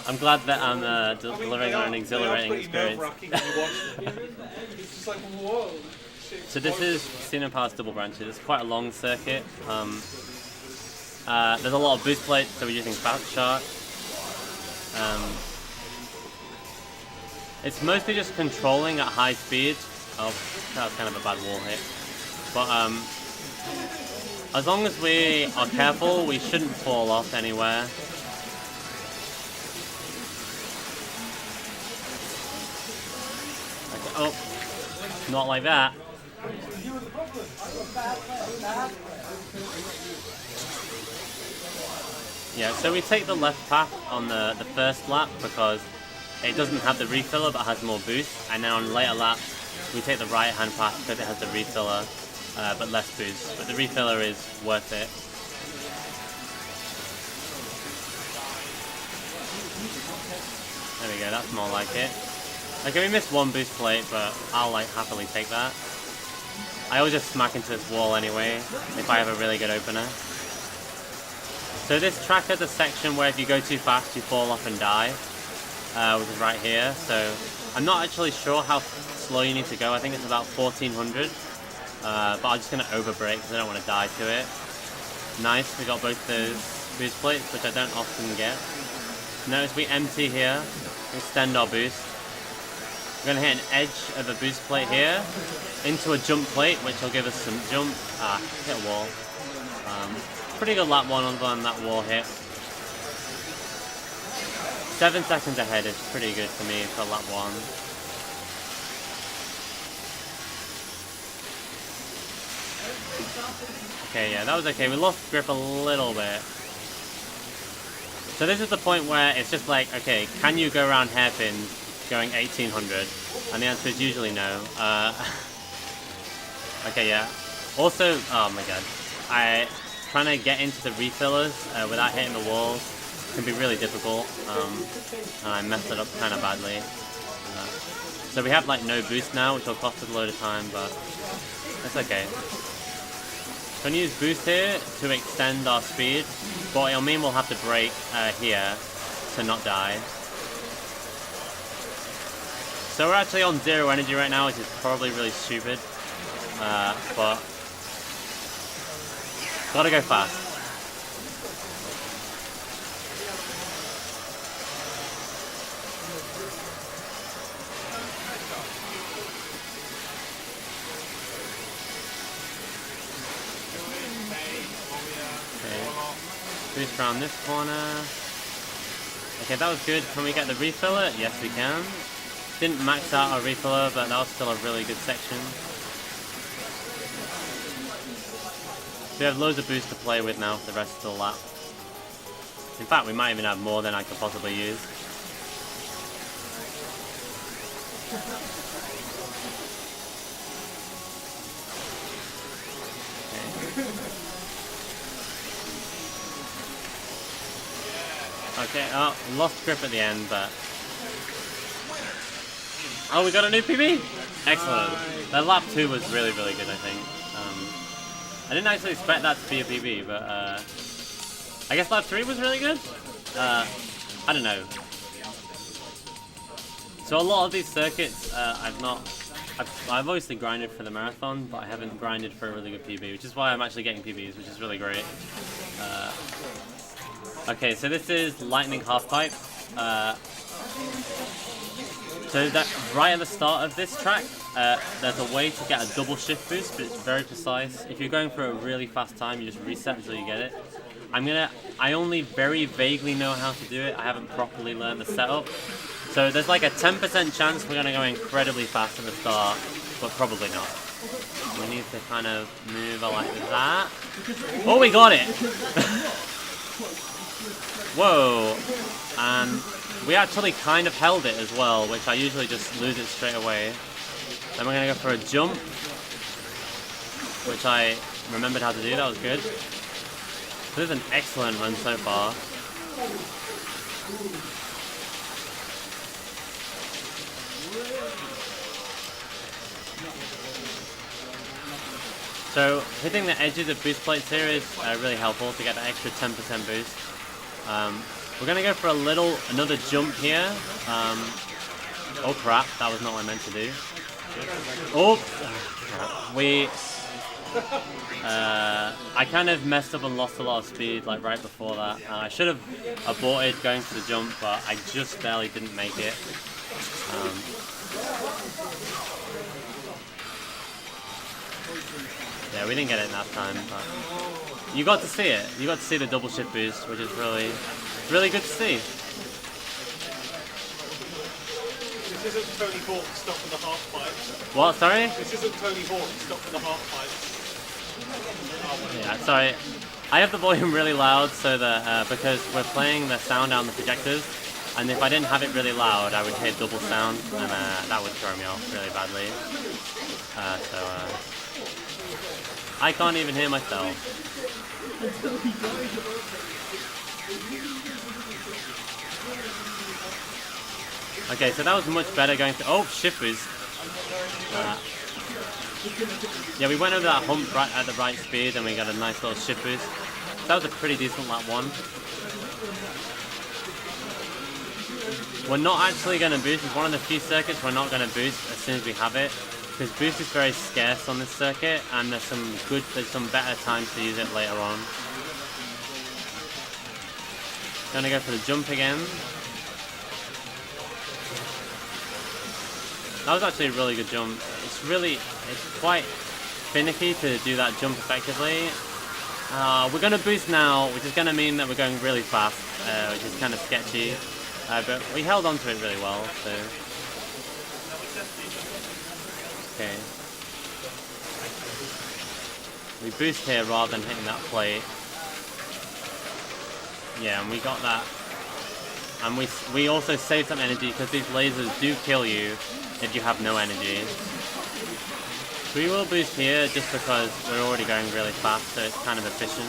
Speaker 1: I'm glad that I'm delivering on an exhilarating experience.
Speaker 2: It's just like, whoa.
Speaker 1: So this is Casino Pass double branches. It's quite a long circuit. There's a lot of boost plates, so we're using Fast Shark. It's mostly just controlling at high speed. Oh, that was kind of a bad wall hit. But as long as we are careful, we shouldn't fall off anywhere. Oh, not like that. Yeah, so we take the left path on the first lap because it doesn't have the refiller but has more boost, and then on later laps we take the right hand path because it has the refiller but less boost. But the refiller is worth it. There we go, that's more like it. Okay, we missed one boost plate, but I'll like happily take that. I always just smack into this wall anyway, if I have a really good opener. So this track has a section where if you go too fast, you fall off and die, which is right here. So I'm not actually sure how slow you need to go. I think it's about 1400, but I'm just going to overbrake because I don't want to die to it. Nice, we got both those boost plates, which I don't often get. Notice we empty here, extend our boost. We're going to hit an edge of a boost plate here into a jump plate, which will give us some jump. Hit a wall. Pretty good lap 1 on that wall hit. 7 seconds ahead is pretty good for me for lap 1. Okay, yeah, that was okay. We lost grip a little bit. So this is the point where it's just like, okay, can you go around hairpins going 1800? And the answer is usually no. Okay, yeah. Also, oh my god, trying to get into the refillers without hitting the walls can be really difficult, and I messed it up kind of badly. So we have like no boost now, which will cost us a load of time, but that's okay. So I'm going to use boost here to extend our speed, but it'll mean we'll have to brake here to not die. So we're actually on 0 energy right now, which is probably really stupid. But gotta go fast. Boost around this corner. Okay, that was good. Can we get the refiller? Yes, we can. Didn't max out our refiller, but that was still a really good section. We have loads of boost to play with now for the rest of the lap. In fact, we might even have more than I could possibly use. Okay, oh, lost grip at the end, but... Oh, we got a new PB? Excellent. That lap 2 was really, really good, I think. I didn't actually expect that to be a PB, but I guess lap 3 was really good? I don't know. So a lot of these circuits, I've obviously grinded for the marathon, but I haven't grinded for a really good PB, which is why I'm actually getting PBs, which is really great. Okay, so this is lightning halfpipe. So that right at the start of this track, there's a way to get a double shift boost, but it's very precise. If you're going for a really fast time, you just reset until you get it. I only very vaguely know how to do it. I haven't properly learned the setup. So there's like a 10% chance we're gonna go incredibly fast at the start, but probably not. We need to kind of move like that. Oh, we got it! Whoa, and we actually kind of held it as well, which I usually just lose it straight away. Then we're going to go for a jump, which I remembered how to do, that was good. This is an excellent run so far. So hitting the edges of boost plates here is really helpful to get the extra 10% boost. We're gonna go for another jump here. Oh crap, that was not what I meant to do. Oh, I kind of messed up and lost a lot of speed like right before that. I should have aborted going for the jump, but I just barely didn't make it. Yeah, we didn't get it that time, but you got to see it. You got to see the double shift boost, which is really, really good to see.
Speaker 2: This isn't Tony Hawk stopping the half pipe.
Speaker 1: What? Sorry?
Speaker 2: This isn't Tony Hawk stopping the half pipe.
Speaker 1: Yeah, sorry. I have the volume really loud so that because we're playing the sound on the projectors, and if I didn't have it really loud, I would hear double sound, and that would throw me off really badly. I can't even hear myself. Okay, so that was much better going to... Oh, shift boost. Yeah, we went over that hump right at the right speed and we got a nice little shift boost. That was a pretty decent lap 1. We're not actually going to boost. It's one of the few circuits we're not going to boost as soon as we have it. Because boost is very scarce on this circuit, and there's some better times to use it later on. Gonna go for the jump again. That was actually a really good jump. It's quite finicky to do that jump effectively. We're gonna boost now, which is gonna mean that we're going really fast, which is kind of sketchy. But we held on to it really well, so. Okay. We boost here rather than hitting that plate. Yeah, and we got that. And we also save some energy because these lasers do kill you if you have no energy. So we will boost here just because we're already going really fast, so it's kind of efficient.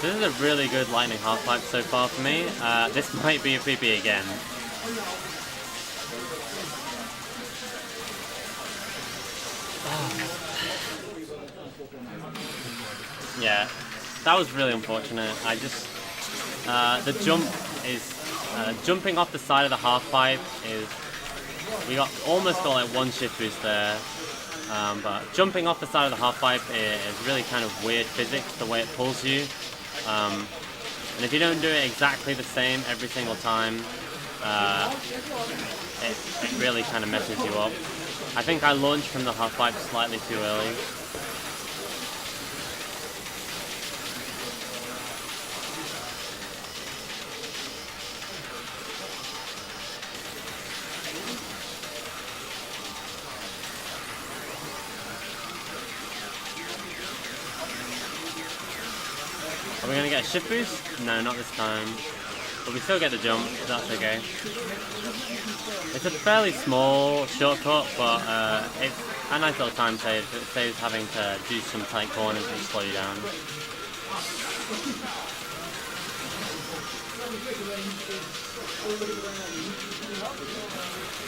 Speaker 1: This is a really good lightning half-pipe so far for me. This might be a PP again. Yeah, that was really unfortunate. I just The jump is jumping off the side of the half pipe is we almost got like one shift boost there, but jumping off the side of the half pipe is really kind of weird physics the way it pulls you, and if you don't do it exactly the same every single time, it really kind of messes you up. I think I launched from the half pipe slightly too early. Are we going to get a shift boost? No, not this time. But we still get the jump, so that's okay. It's a fairly small shortcut, but it's a nice little time save. It saves having to do some tight corners and slow you down.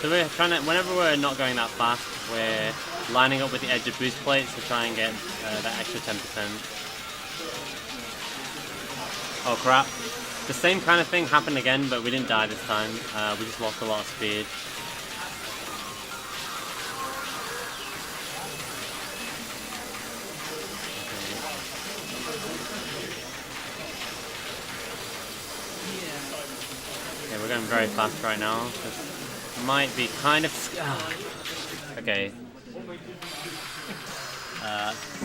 Speaker 1: So we're trying to, whenever we're not going that fast, we're lining up with the edge of boost plates to try and get that extra 10%. Oh crap. The same kind of thing happened again, but we didn't die this time. We just lost a lot of speed. Okay, we're going very fast right now. This might be kind of... Okay.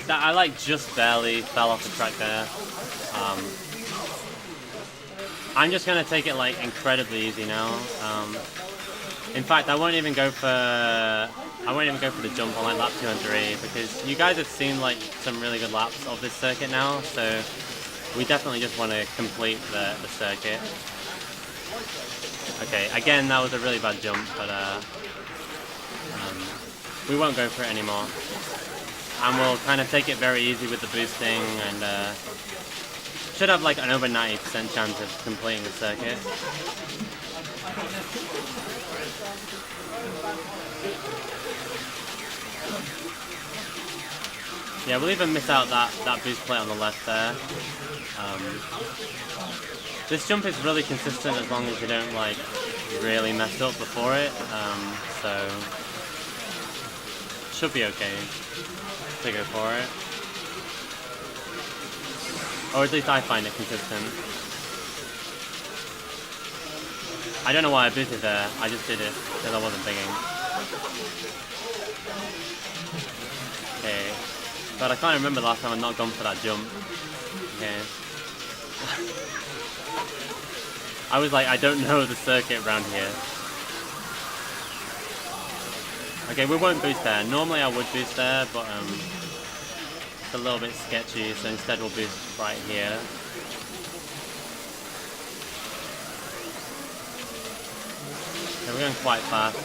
Speaker 1: That I like just barely fell off the track there. I'm just gonna take it like incredibly easy now. In fact, I won't even go for the jump on like lap 203 because you guys have seen like some really good laps of this circuit now. So we definitely just want to complete the circuit. Okay, again that was a really bad jump, but we won't go for it anymore. And we'll kind of take it very easy with the boosting and. Should have like an over 90% chance of completing the circuit. Yeah, we'll even miss out that boost plate on the left there. This jump is really consistent as long as you don't like really mess up before it. So should be okay to go for it. Or at least I find it consistent. I don't know why I boosted there, I just did it because I wasn't thinking. Okay. But I can't remember the last time I've not gone for that jump. Okay. I was like, I don't know the circuit around here. Okay, we won't boost there. Normally I would boost there, but a little bit sketchy, so instead we'll boost right here. Okay, we're going quite fast.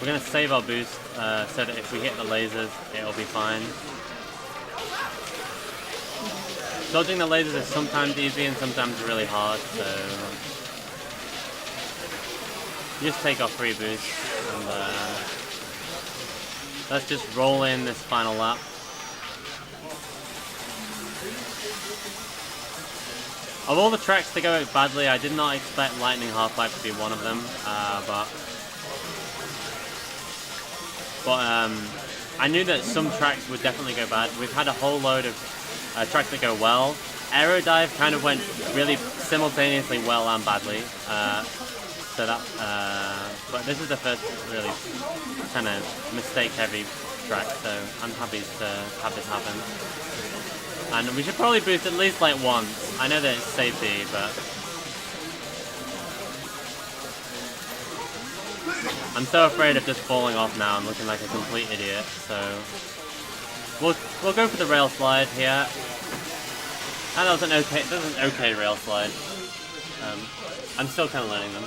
Speaker 1: We're going to save our boost so that if we hit the lasers, it'll be fine. Dodging the lasers is sometimes easy and sometimes really hard, so you just take our free boost and let's just roll in this final lap. Of all the tracks to go badly, I did not expect Lightning Half-Pipe to be one of them, but I knew that some tracks would definitely go bad. We've had a whole load of tracks that go well. Aerodive kind of went really simultaneously well and badly, so that. But this is the first really kind of mistake-heavy track, so I'm happy to have this happen. And we should probably boost at least like once. I know that it's safety, but I'm so afraid of just falling off now and looking like a complete idiot. So we'll go for the rail slide here. And that was an okay rail slide. I'm still kind of learning them.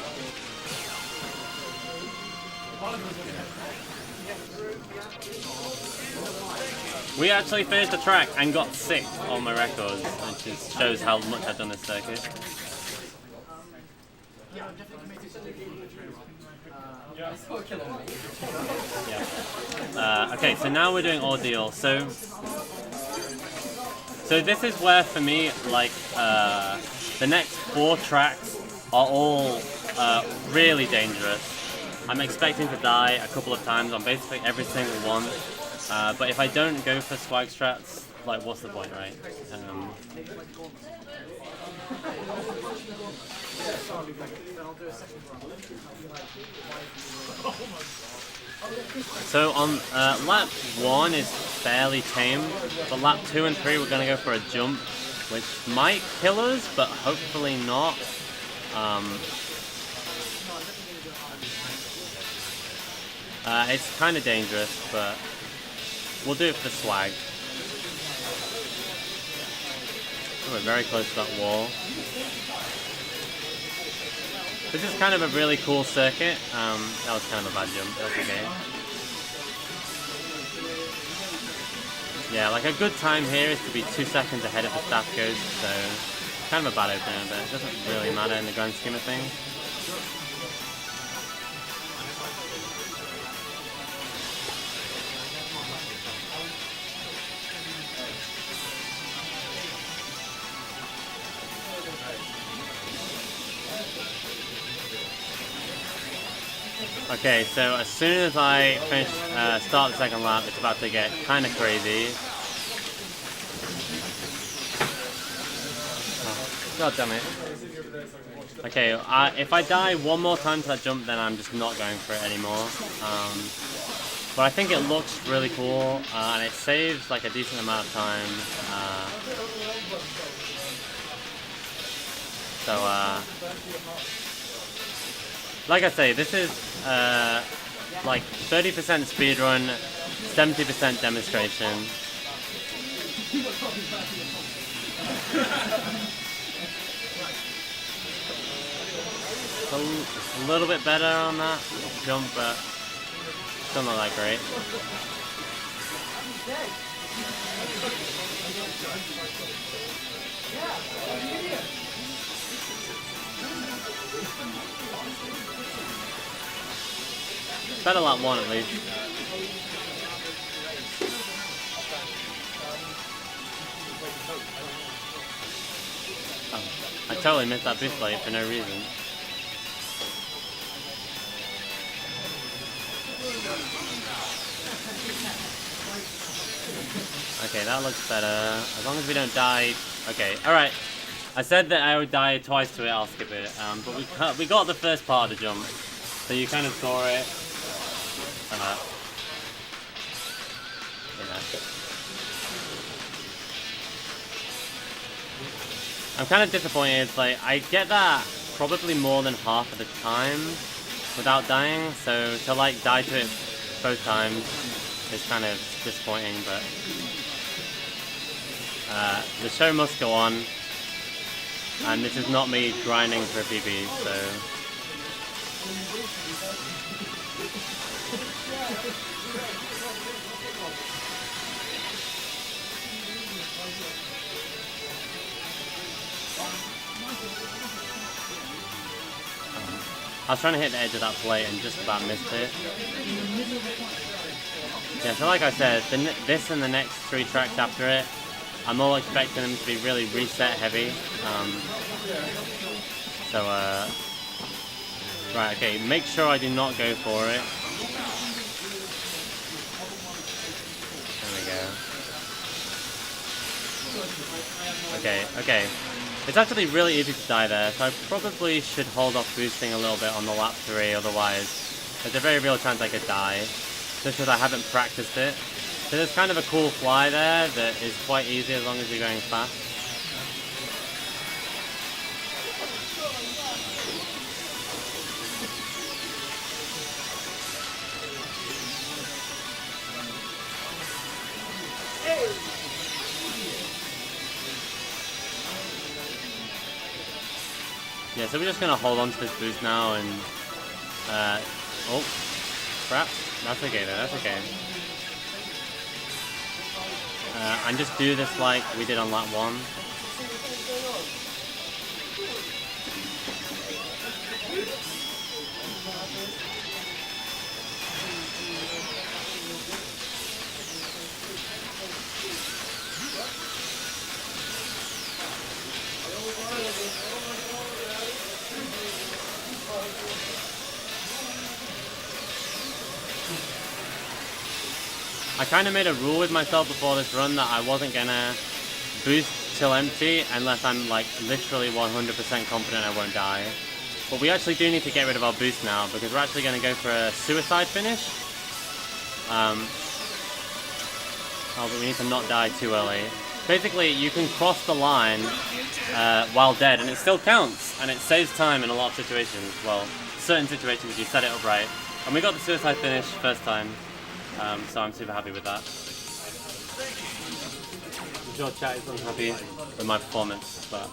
Speaker 1: We actually finished the track and got 6th on my record, which shows how much I've done this circuit. Yeah. Okay, so now we're doing ordeal. So this is where, for me, like The next 4 tracks are all really dangerous. I'm expecting to die a couple of times on basically every single one. But if I don't go for swag strats, like what's the point, right? So on lap 1 is fairly tame, but lap 2 and 3 we're going to go for a jump, which might kill us, but hopefully not. It's kind of dangerous, but we'll do it for the swag. We're very close to that wall. This is kind of a really cool circuit. That was kind of a bad jump, that's okay. Yeah, like a good time here is to be 2 seconds ahead of the staff goes, so kind of a bad opener, but it doesn't really matter in the grand scheme of things. Okay, so as soon as I finish, start the second lap, it's about to get kind of crazy. Oh, God damn it. Okay, if I die one more time to that jump, then I'm just not going for it anymore. But I think it looks really cool, and it saves like a decent amount of time. Like I say, this is like 30% speedrun, 70% demonstration. A little bit better on that jump, but still not that great. Better lap 1 at least. Oh, I totally missed that boost plate for no reason. Okay, that looks better. As long as we don't die. Okay, alright. I said that I would die twice to it, I'll skip it. But we got the first part of the jump. So you kind of saw it. I'm kind of disappointed. Like, I get that probably more than half of the time without dying, so to like die to it both times is kind of disappointing, but the show must go on, and this is not me grinding for a PB, so I was trying to hit the edge of that plate and just about missed it. Yeah, so like I said, this and the next 3 tracks after it, I'm all expecting them to be really reset heavy. Right, okay, make sure I do not go for it. There we go. Okay. It's actually really easy to die there, so I probably should hold off boosting a little bit on the lap 3, otherwise there's a very real chance I could die, just because I haven't practiced it. So there's kind of a cool fly there that is quite easy as long as you're going fast. Yeah, so we're just gonna hold on to this boost now and oh crap, that's okay though, that's okay. And just do this like we did on lap 1. I kind of made a rule with myself before this run that I wasn't gonna boost till empty unless I'm like literally 100% confident I won't die. But we actually do need to get rid of our boost now because we're actually gonna go for a suicide finish. Oh, but we need to not die too early. Basically, you can cross the line while dead, and it still counts, and it saves time in a lot of situations. Well, certain situations if you set it up right. And we got the suicide finish first time, so I'm super happy with that. I'm sure chat is unhappy with my performance, but...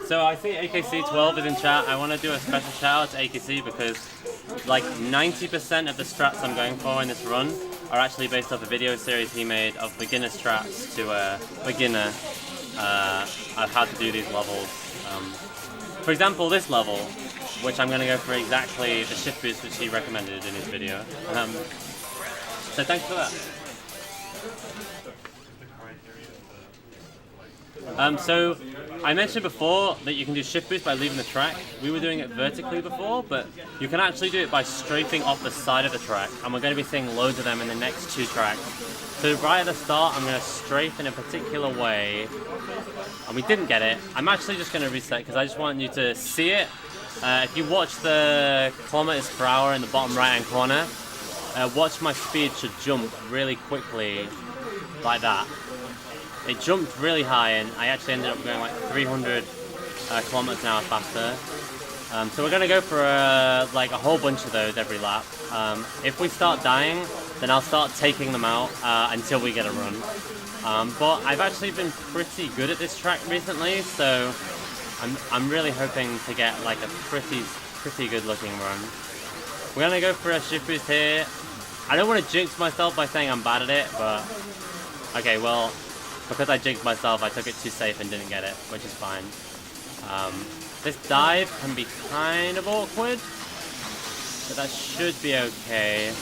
Speaker 1: So I see AKC12 is in chat. I want to do a special shout out to AKC because like 90% of the strats I'm going for in this run are actually based off a video series he made of beginner strats to a beginner of how to do these levels. For example, this level, which I'm going to go for exactly the shift boost which he recommended in his video. So thanks for that. So I mentioned before that you can do shift boost by leaving the track. We were doing it vertically before, but you can actually do it by strafing off the side of the track, and we're going to be seeing loads of them in the next 2 tracks. So right at the start, I'm going to strafe in a particular way, and we didn't get it. I'm actually just going to reset because I just want you to see it. If you watch the kilometers per hour in the bottom right hand corner, watch my speed should jump really quickly like that. It jumped really high, and I actually ended up going like 300 kilometers an hour faster. So we're gonna go for like a whole bunch of those every lap. If we start dying, then I'll start taking them out until we get a run. But I've actually been pretty good at this track recently, so I'm really hoping to get like a pretty good looking run. We're gonna go for a shift boost here. I don't want to jinx myself by saying I'm bad at it, but okay, well. Because I jinxed myself, I took it too safe and didn't get it, which is fine. This dive can be kind of awkward, but that should be okay.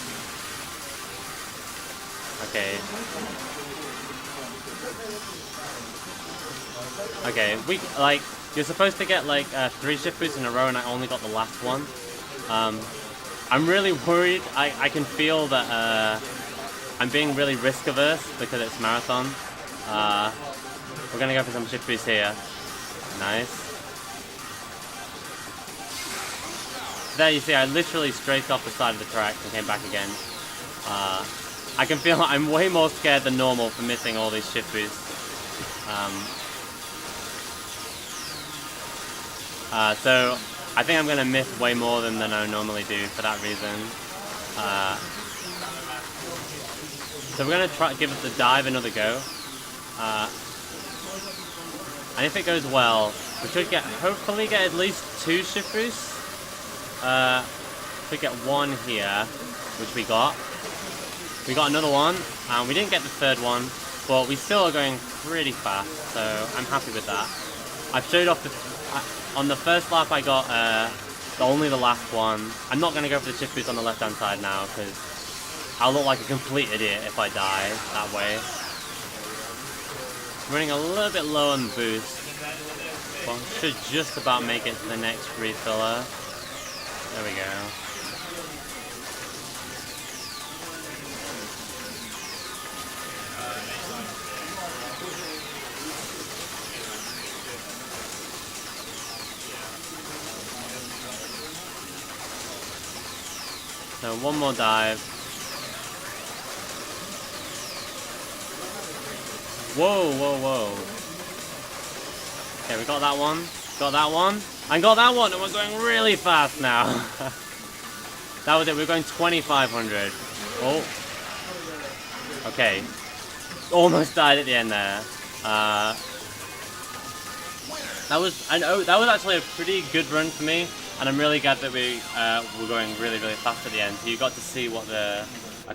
Speaker 1: Okay. Okay, you're supposed to get like 3 shift boosts in a row, and I only got the last one. I'm really worried. I can feel that I'm being really risk averse because it's marathon. We're gonna go for some shift boost here. Nice. There you see, I literally strafed off the side of the track and came back again. I can feel I'm way more scared than normal for missing all these shift boosts. So I think I'm gonna miss way more than I normally do for that reason. So we're gonna try give the dive another go. And if it goes well, we should hopefully get at least 2 shift boosts. We get 1 here, which we got. We got another one, and we didn't get the 3rd one, but we still are going pretty fast, so I'm happy with that. I've showed off on the first lap I got only the last one. I'm not going to go for the shift boost on the left hand side now, because I'll look like a complete idiot if I die that way. Running a little bit low on the boost, but should just about make it to the next refiller. There we go. So one more dive. Whoa, whoa, whoa. Okay, we got that one, and got that one, and we're going really fast now. That was it, we're going 2,500. Oh. Okay. Almost died at the end there. That was actually a pretty good run for me, and I'm really glad that we were going really, really fast at the end. So you got to see what a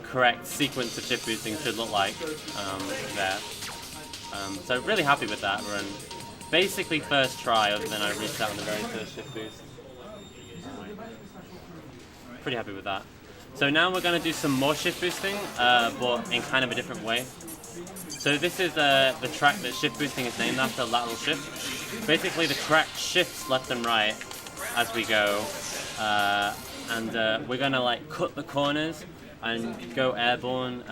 Speaker 1: correct sequence of shift boosting should look like there. So really happy with that run. Basically first try, other than I reset on the very first shift boost. Pretty happy with that. So now we're going to do some more shift boosting, but in kind of a different way. So this is the track that shift boosting is named after, lateral shift. Basically the track shifts left and right as we go, and we're gonna like cut the corners and go airborne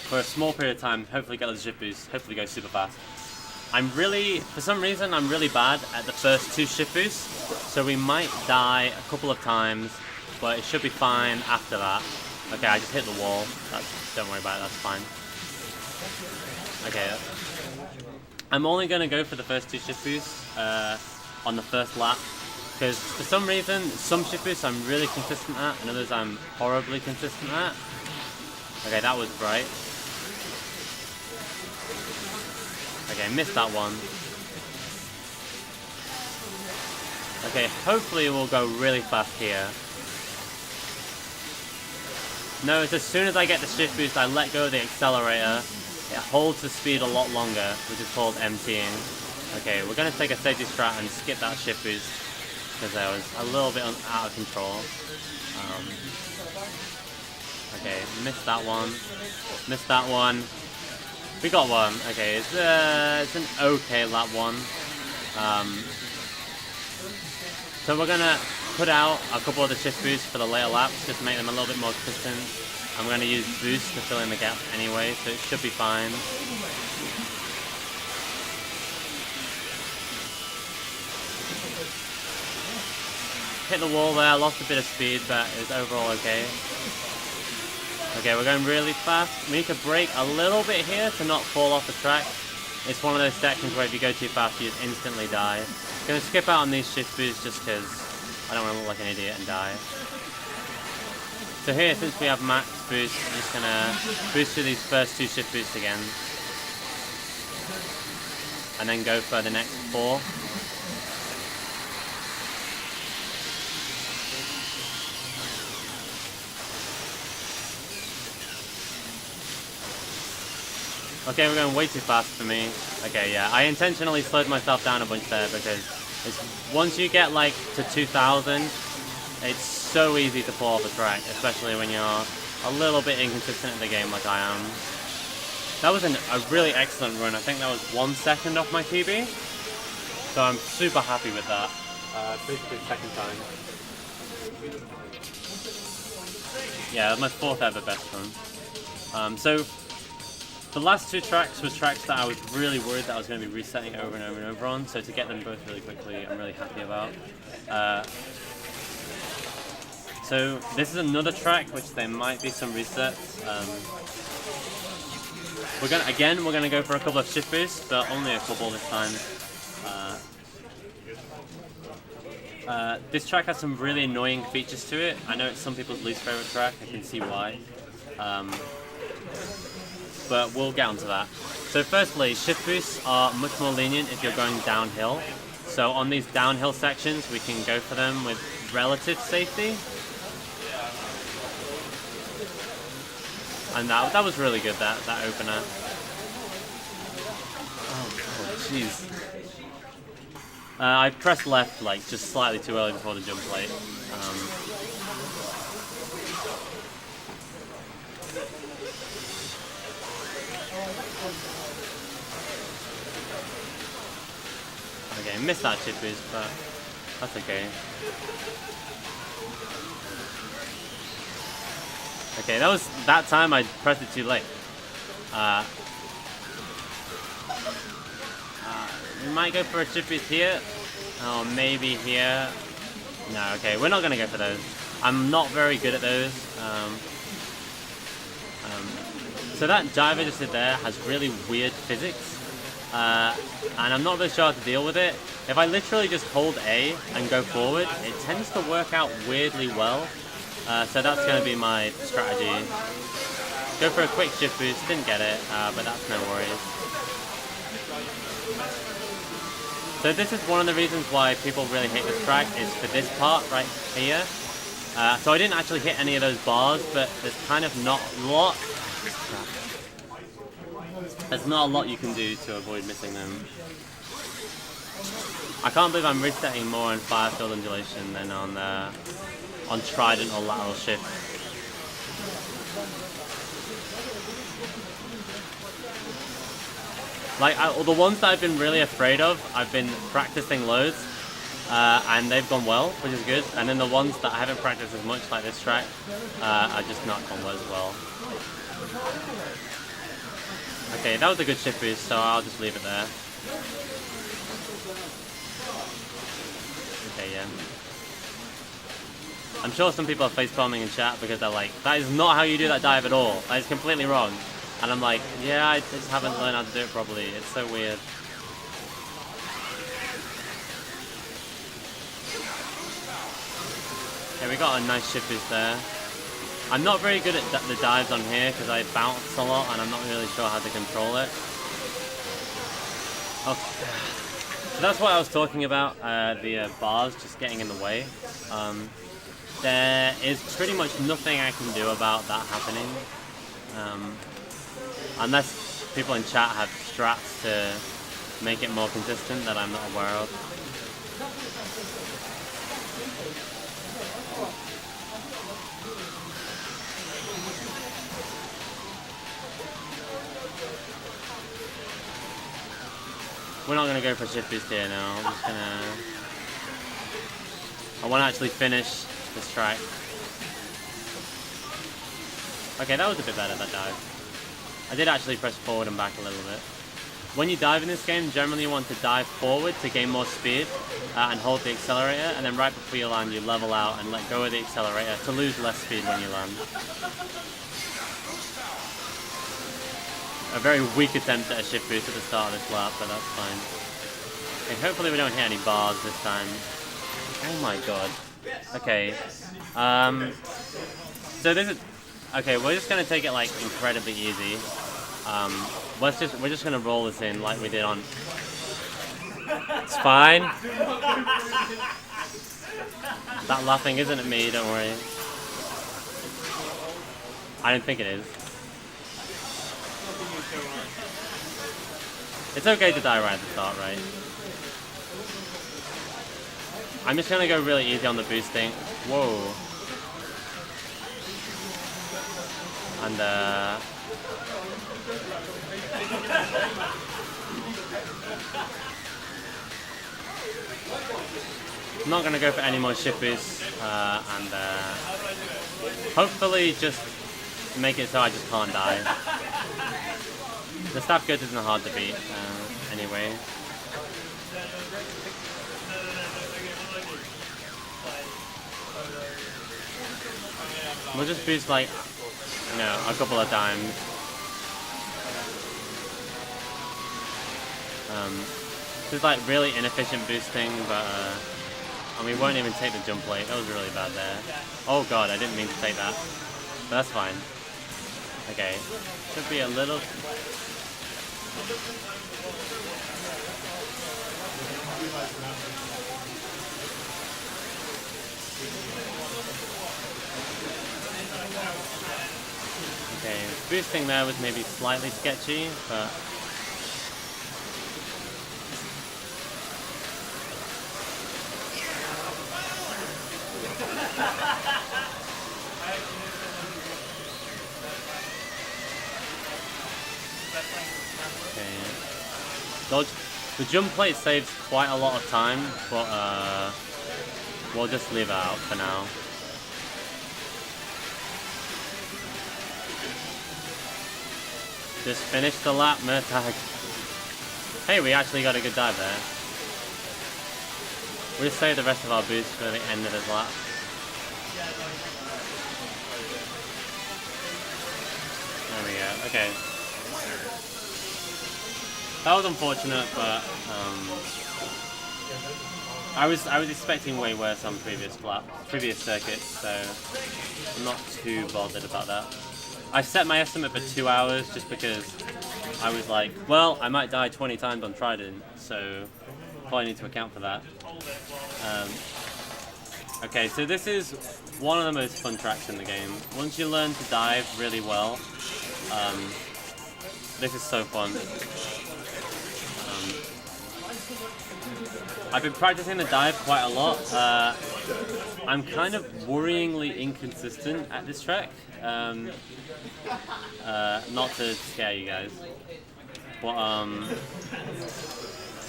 Speaker 1: for a small period of time. Hopefully get those shift boosts. Hopefully go super fast. For some reason, I'm really bad at the first 2 shift boosts, so we might die a couple of times, but it should be fine after that. Okay, I just hit the wall. Don't worry about it, that's fine. Okay, I'm only going to go for the first 2 shift boosts on the first lap, because for some reason, some shift boosts I'm really consistent at, and others I'm horribly consistent at. Okay, that was bright. Okay, missed that one. Okay, hopefully we'll go really fast here. Notice as soon as I get the shift boost, I let go of the accelerator. It holds the speed a lot longer, which is called emptying. Okay, we're going to take a safety strat and skip that shift boost, because I was a little bit out of control. Okay, missed that one. Missed that one. We got one. Okay, it's an okay lap 1. So we're gonna put out a couple of the shift boosts for the later laps, just to make them a little bit more consistent. I'm gonna use boost to fill in the gap anyway, so it should be fine. Hit the wall there, lost a bit of speed, but it's overall okay. Okay, we're going really fast. We need to brake a little bit here to not fall off the track. It's one of those sections where if you go too fast, you just instantly die. I'm going to skip out on these shift boosts just because I don't want to look like an idiot and die. So here, since we have max boost, I'm just going to boost through these first 2 shift boosts again. And then go for the next 4. Okay, we're going way too fast for me. Okay, yeah, I intentionally slowed myself down a bunch there because once you get like to 2000, it's so easy to fall off the track, especially when you're a little bit inconsistent in the game like I am. That was a really excellent run. I think that was 1 second off my PB, so I'm super happy with that. Basically second time. Yeah, that was my 4th ever best run. So the last 2 tracks were tracks that I was really worried that I was going to be resetting over and over and over on, so to get them both really quickly, I'm really happy about. So this is another track which there might be some resets. We're gonna go for a couple of shift boosts, but only a couple this time. This track has some really annoying features to it. I know it's some people's least favorite track. I can see why. But we'll get onto that. So firstly, shift boosts are much more lenient if you're going downhill. So on these downhill sections, we can go for them with relative safety. And that was really good, that opener. Oh jeez. I pressed left like just slightly too early before the jump plate. Okay, missed that chip boost, but that's okay. Okay, that time I pressed it too late. We might go for a chip boost here, or maybe here. No, okay, we're not gonna go for those. I'm not very good at those. So that diver just did there has really weird physics. And I'm not really sure how to deal with it. If I literally just hold A and go forward, it tends to work out weirdly well. So that's going to be my strategy. Go for a quick shift boost, didn't get it, but that's no worries. So this is one of the reasons why people really hate this track, is for this part right here. So I didn't actually hit any of those bars, but there's kind of not a lot. There's not a lot you can do to avoid missing them. I can't believe I'm resetting more on Firefield Undulation than on Trident or Lateral Shift. Like, the ones that I've been really afraid of, I've been practicing loads. and they've gone well, which is good. And then the ones that I haven't practiced as much, like this track, are just not gone well as well. Okay, that was a good shift boost, so I'll just leave it there. Okay, yeah. I'm sure some people are facepalming in chat because they're like, that is not how you do that dive at all. That is completely wrong. And I'm like, yeah, I just haven't learned how to do it properly. It's so weird. Okay, we got a nice shift boost there. I'm not very good at the dives on here because I bounce a lot and I'm not really sure how to control it. Okay. So that's what I was talking about, the bars just getting in the way. There is pretty much nothing I can do about that happening. Unless people in chat have strats to make it more consistent that I'm not aware of. We're not going to go for shift boost here now. I'm just going to... I want to actually finish this track. Okay, that was a bit better, that dive. I did actually press forward and back a little bit. When you dive in this game, generally you want to dive forward to gain more speed and hold the accelerator, and then right before you land you level out and let go of the accelerator to lose less speed when you land. A very weak attempt at a shift boost at the start of this lap, but that's fine. Okay, hopefully we don't hit any bars this time. Oh my god. Okay. So this is... Okay, we're just gonna take it like incredibly easy. We're just gonna roll this in like we did on... It's fine. That laughing isn't at me, don't worry. I don't think it is. It's okay to die right at the start, right? I'm just gonna go really easy on the boosting. Whoa. And I'm not gonna go for any more shift boosts, and hopefully just make it so I just can't die. The staff good isn't hard to beat, anyway. We'll just boost like, you know, a couple of times. This is like really inefficient boosting, but and we won't even take the jump plate. That was really bad there. Oh god, I didn't mean to take that, but that's fine. Okay, should be a little. Okay, boosting there was maybe slightly sketchy, but okay. The jump plate saves quite a lot of time, but we'll just leave it out for now. Just finish the lap, Murtag. Hey, we actually got a good dive there. We'll just save the rest of our boost for the end of this lap. There we go, okay. That was unfortunate, but I was expecting way worse on previous circuits, so I'm not too bothered about that. I set my estimate for 2 hours just because I was like, well, I might die 20 times on Trident, so probably need to account for that. Okay, so this is one of the most fun tracks in the game. Once you learn to dive really well, this is so fun. I've been practicing the dive quite a lot. I'm kind of worryingly inconsistent at this track. Not to scare you guys, but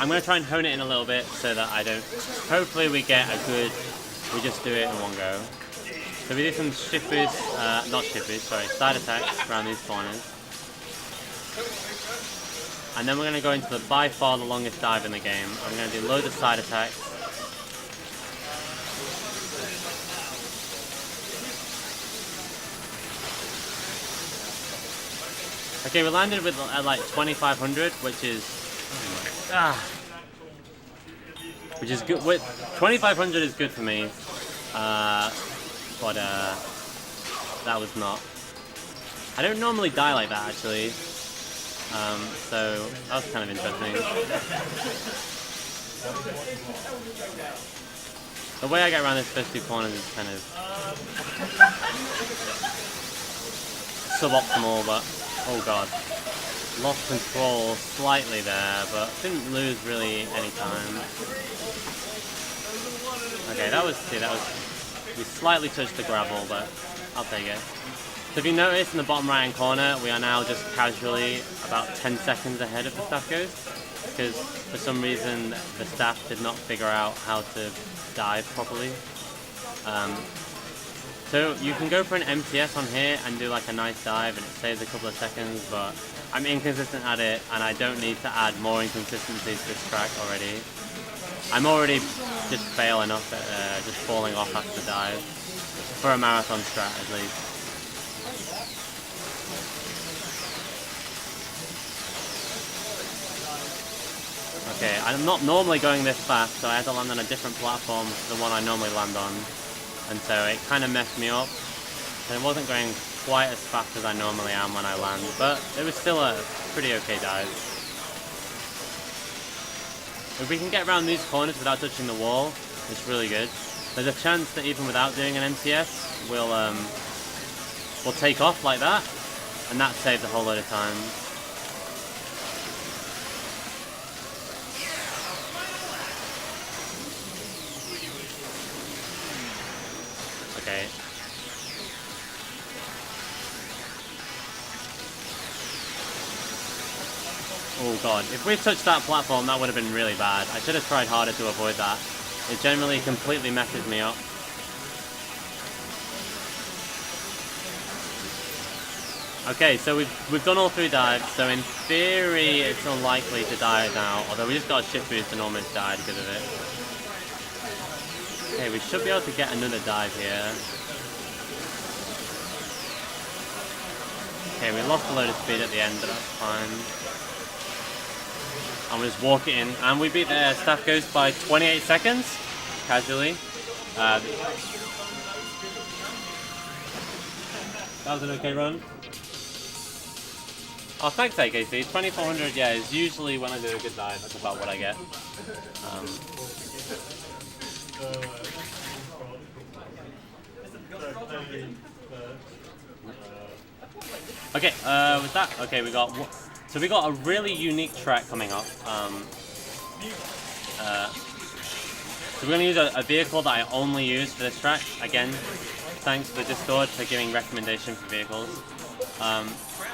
Speaker 1: I'm going to try and hone it in a little bit so that I don't... Hopefully we get a good... We just do it in one go. So we do some shift boost, not shift boost, sorry, side attacks around these corners. And then we're going to go into the by far the longest dive in the game. I'm going to do loads of side attacks. Okay, we landed with like 2,500, which is good. 2,500 is good for me, but that was not. I don't normally die like that actually, so that was kind of interesting. The way I get around these first two corners is kind of suboptimal, but oh god. Lost control slightly there, but didn't lose really any time. Okay, we slightly touched the gravel, but I'll take it. So if you notice in the bottom right hand corner, we are now just casually about 10 seconds ahead of the staff ghost, because for some reason the staff did not figure out how to dive properly. So you can go for an MTS on here and do like a nice dive and it saves a couple of seconds, but I'm inconsistent at it and I don't need to add more inconsistency to this track already. I'm already just fail enough at just falling off after the dive, for a marathon strat at least. Okay, I'm not normally going this fast, so I had to land on a different platform to the one I normally land on. And so it kind of messed me up. And it wasn't going quite as fast as I normally am when I land, but it was still a pretty okay dive. If we can get around these corners without touching the wall, it's really good. There's a chance that even without doing an MTS, we'll take off like that, and that saves a whole load of time. Okay. Oh god, if we touched that platform that would have been really bad. I should have tried harder to avoid that. It generally completely messes me up. Okay, so we've done all 3 dives, so in theory it's unlikely to die now, although we just got a shift boost and almost died because of it. Okay, we should be able to get another dive here. Okay, we lost a load of speed at the end, but that's fine. And we'll just walk it in. And we beat the staff ghost by 28 seconds, casually. That was an okay run. Oh, thanks AKC. 2400, yeah, is usually when I do a good dive, that's about what I get. Okay, with that, okay, we got a really unique track coming up. So we're going to use a vehicle that I only use for this track. Again, thanks to the Discord for giving recommendations for vehicles.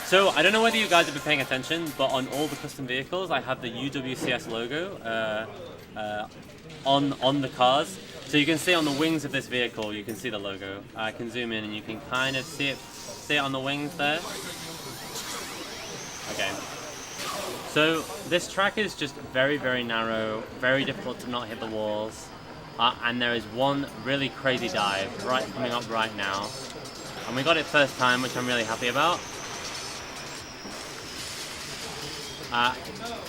Speaker 1: So I don't know whether you guys have been paying attention, but on all the custom vehicles, I have the UWCS logo on the cars. So you can see on the wings of this vehicle, you can see the logo. I can zoom in and you can kind of see it on the wings there. Okay. So this track is just very, very narrow, very difficult to not hit the walls. And there is one really crazy dive coming up right now. And we got it first time, which I'm really happy about.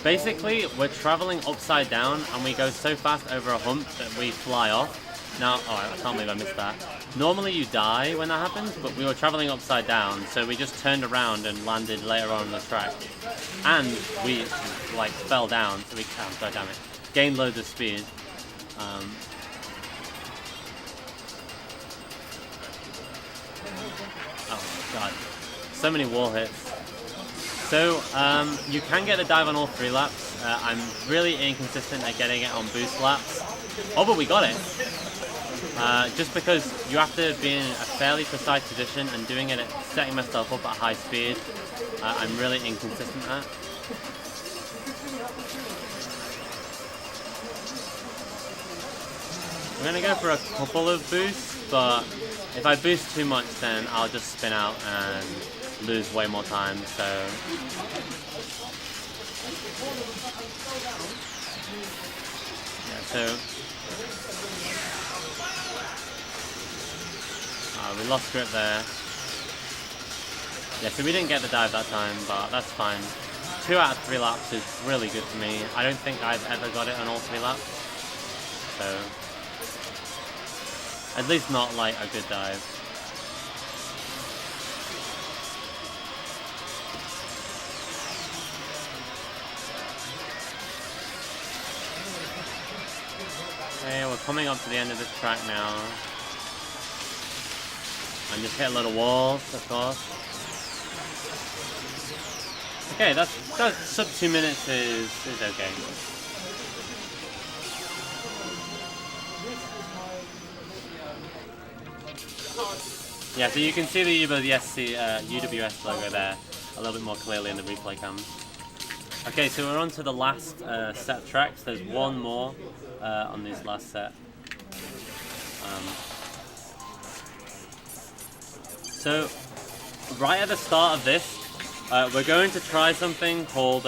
Speaker 1: Basically, we're traveling upside down and we go so fast over a hump that we fly off. Now, oh, I can't believe I missed that. Normally you die when that happens, but we were traveling upside down, so we just turned around and landed later on the track. And we, like, fell down, so we, oh, sorry, damn it, gained loads of speed. Oh, God. So many wall hits. So, you can get the dive on all 3 laps. I'm really inconsistent at getting it on boost laps. Oh, but we got it! Just because you have to be in a fairly precise position and doing it, setting myself up at high speed, I'm really inconsistent at. I'm gonna go for a couple of boosts, but if I boost too much, then I'll just spin out and lose way more time. So yeah, so we lost grip there. Yeah, so we didn't get the dive that time, but that's fine. 2 out of 3 laps is really good for me. I don't think I've ever got it on all 3 laps. So at least not like a good dive. Okay, we're coming up to the end of this track now. And just hit a little walls, of course. Okay, that's sub 2 minutes is okay. Yeah, so you can see the UWS logo there a little bit more clearly in the replay cam. Okay, so we're on to the last set of tracks. There's one more on this last set. So, right at the start of this, we're going to try something called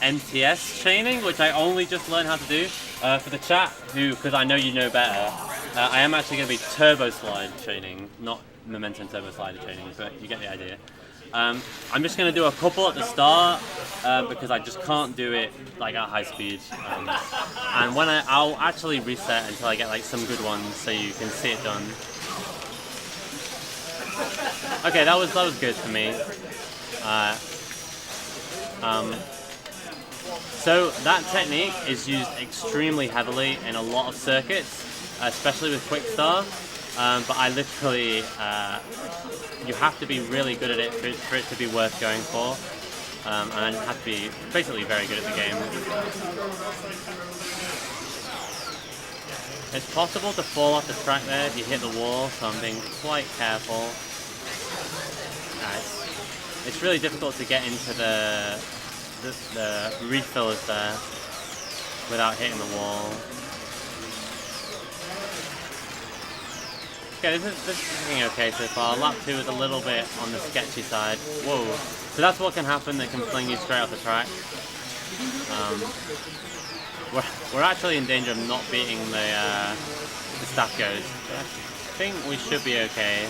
Speaker 1: MTS chaining, which I only just learned how to do. For the chat, because I know you know better, I am actually going to be turbo slide chaining, not momentum turbo slider chaining, but you get the idea. I'm just going to do a couple at the start because I just can't do it like at high speed. And when I'll actually reset until I get like some good ones so you can see it done. Okay, that was good for me. So that technique is used extremely heavily in a lot of circuits, especially with quick start. But I literally, you have to be really good at it for it to be worth going for, and you have to be basically very good at the game. It's possible to fall off the track there if you hit the wall, so I'm being quite careful. It's really difficult to get into the refillers there without hitting the wall. Okay, this is looking okay so far. Lap 2 is a little bit on the sketchy side. Whoa. So that's what can happen, that can fling you straight off the track. We're actually in danger of not beating the staff goes. But I think we should be okay.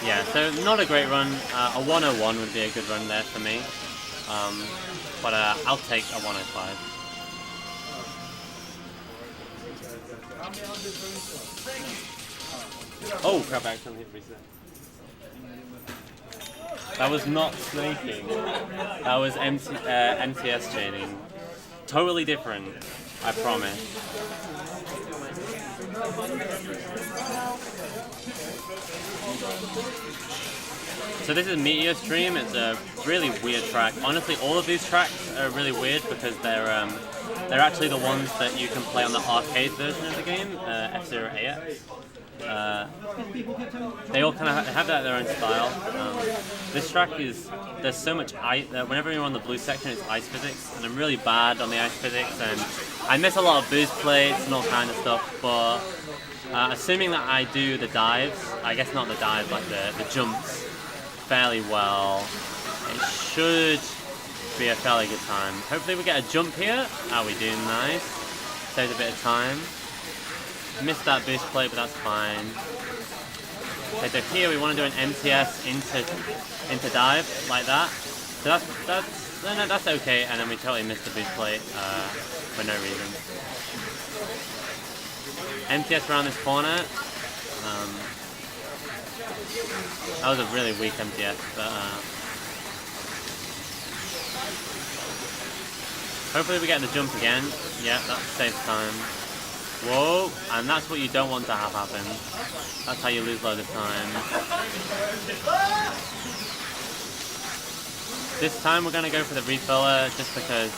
Speaker 1: Yeah, so not a great run. A 101 would be a good run there for me. But I'll take a 105. Oh crap, I accidentally hit reset. That was not snaking. That was MTS chaining. Totally different, I promise. So this is Meteor Stream. It's a really weird track. Honestly, all of these tracks are really weird because they're actually the ones that you can play on the arcade version of the game, F-Zero AX. They all kind of have their own style. This track is, there's so much ice, whenever you're on the blue section it's ice physics, and I'm really bad on the ice physics, and I miss a lot of boost plates and all kind of stuff, but assuming that I do the dives, I guess not the dives, like the jumps, fairly well, it should be a fairly good time. Hopefully we get a jump here. We do, nice. Saves a bit of time. Missed that boost plate, but that's fine. Okay, so here we want to do an MTS into dive, like that. So that's okay, and then we totally missed the boost plate for no reason. MTS around this corner. That was a really weak MTS, but hopefully we get the jump again. Yeah, that saves time. Whoa, and that's what you don't want to have happen. That's how you lose loads of time. This time we're going to go for the refiller just because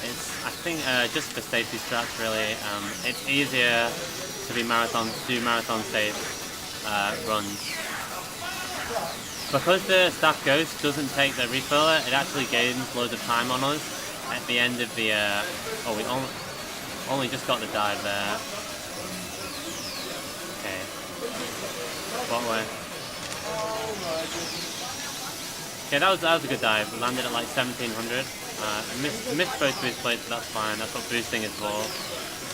Speaker 1: it's, I think, just for safety straps really, it's easier to do marathon safe runs. Because the staff ghost doesn't take the refiller, it actually gains loads of time on us at the end of the, Only just got the dive there. Okay. What way? Okay, that was a good dive. We landed at like 1700. Missed both boost plates, but that's fine. That's what boosting is for.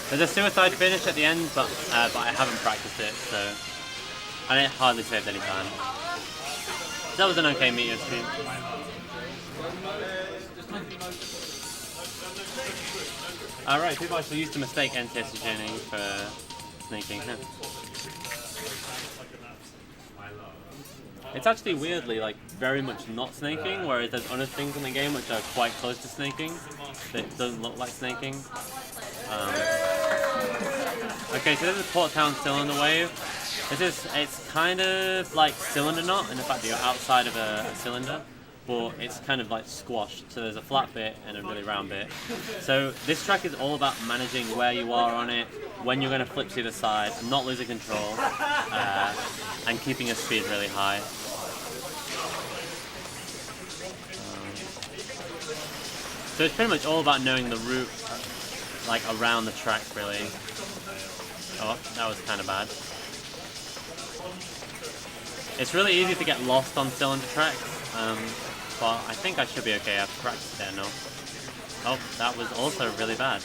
Speaker 1: There's a suicide finish at the end, but I haven't practiced it, so and it hardly saved any time. So that was an okay meteor stream. Alright, people actually used to mistake NTS journey for sneaking. It's actually weirdly like very much not snaking, whereas there's other things in the game which are quite close to snaking that doesn't look like snaking. Okay, so this is Port Town Cylinder Wave. It's kind of like Cylinder Knot in the fact that you're outside of a cylinder, but it's kind of like squashed. So there's a flat bit and a really round bit. So this track is all about managing where you are on it, when you're going to flip to the side, not losing control, and keeping your speed really high. So it's pretty much all about knowing the route, like around the track, really. Oh, that was kind of bad. It's really easy to get lost on cylinder tracks, but I think I should be okay. I've practiced it enough. Oh, that was also really bad.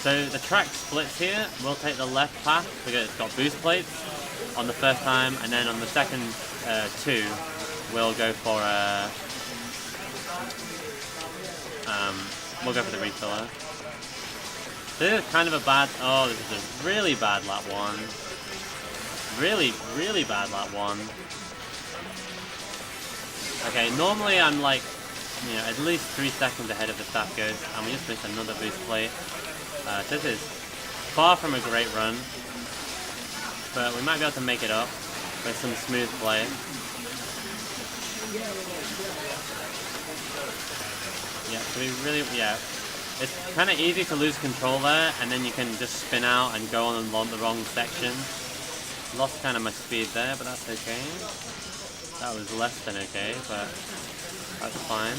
Speaker 1: So the track splits here. We'll take the left path because it's got boost plates on the first time, and then on the second two, we'll go for the refiller. This is kind of a bad. Oh, this is a really bad lap one. Really, really bad lap one. Okay, normally I'm like, at least 3 seconds ahead of the staff ghost, and we just missed another boost plate. This is far from a great run, but we might be able to make it up with some smooth play. Yeah, so we really, it's kind of easy to lose control there, and then you can just spin out and go on the wrong section. Lost kind of my speed there, but that's okay. That was less than okay, but that's fine.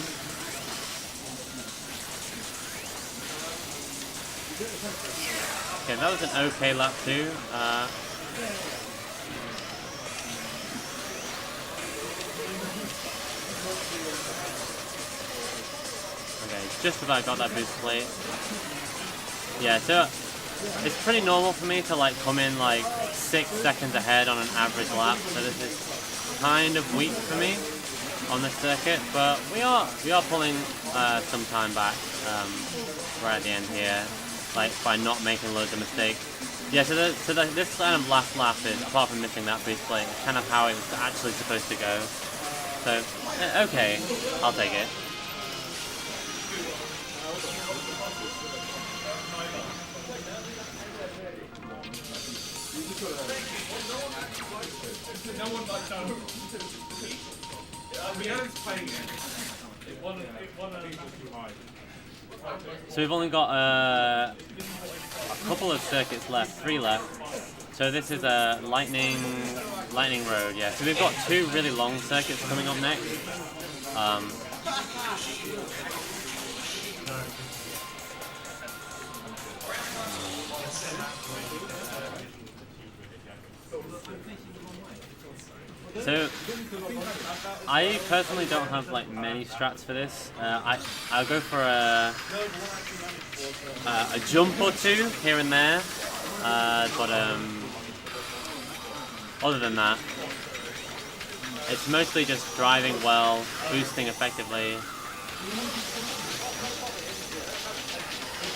Speaker 1: Okay, that was an okay lap too. Okay, just about got that boost plate. Yeah, so it's pretty normal for me to like come in like 6 seconds ahead on an average lap, so this is kind of weak for me on this circuit, but we are pulling some time back right at the end here, like by not making loads of mistakes. Yeah, so this kind of last lap is, apart from missing that boost plate, kind of how it was actually supposed to go. So okay, I'll take it. So we've only got a couple of circuits left, 3 left. So this is a lightning road, yeah. So we've got 2 really long circuits coming up next. So I personally don't have like many strats for this. I'll go for a jump or 2 here and there, but other than that, it's mostly just driving well, boosting effectively.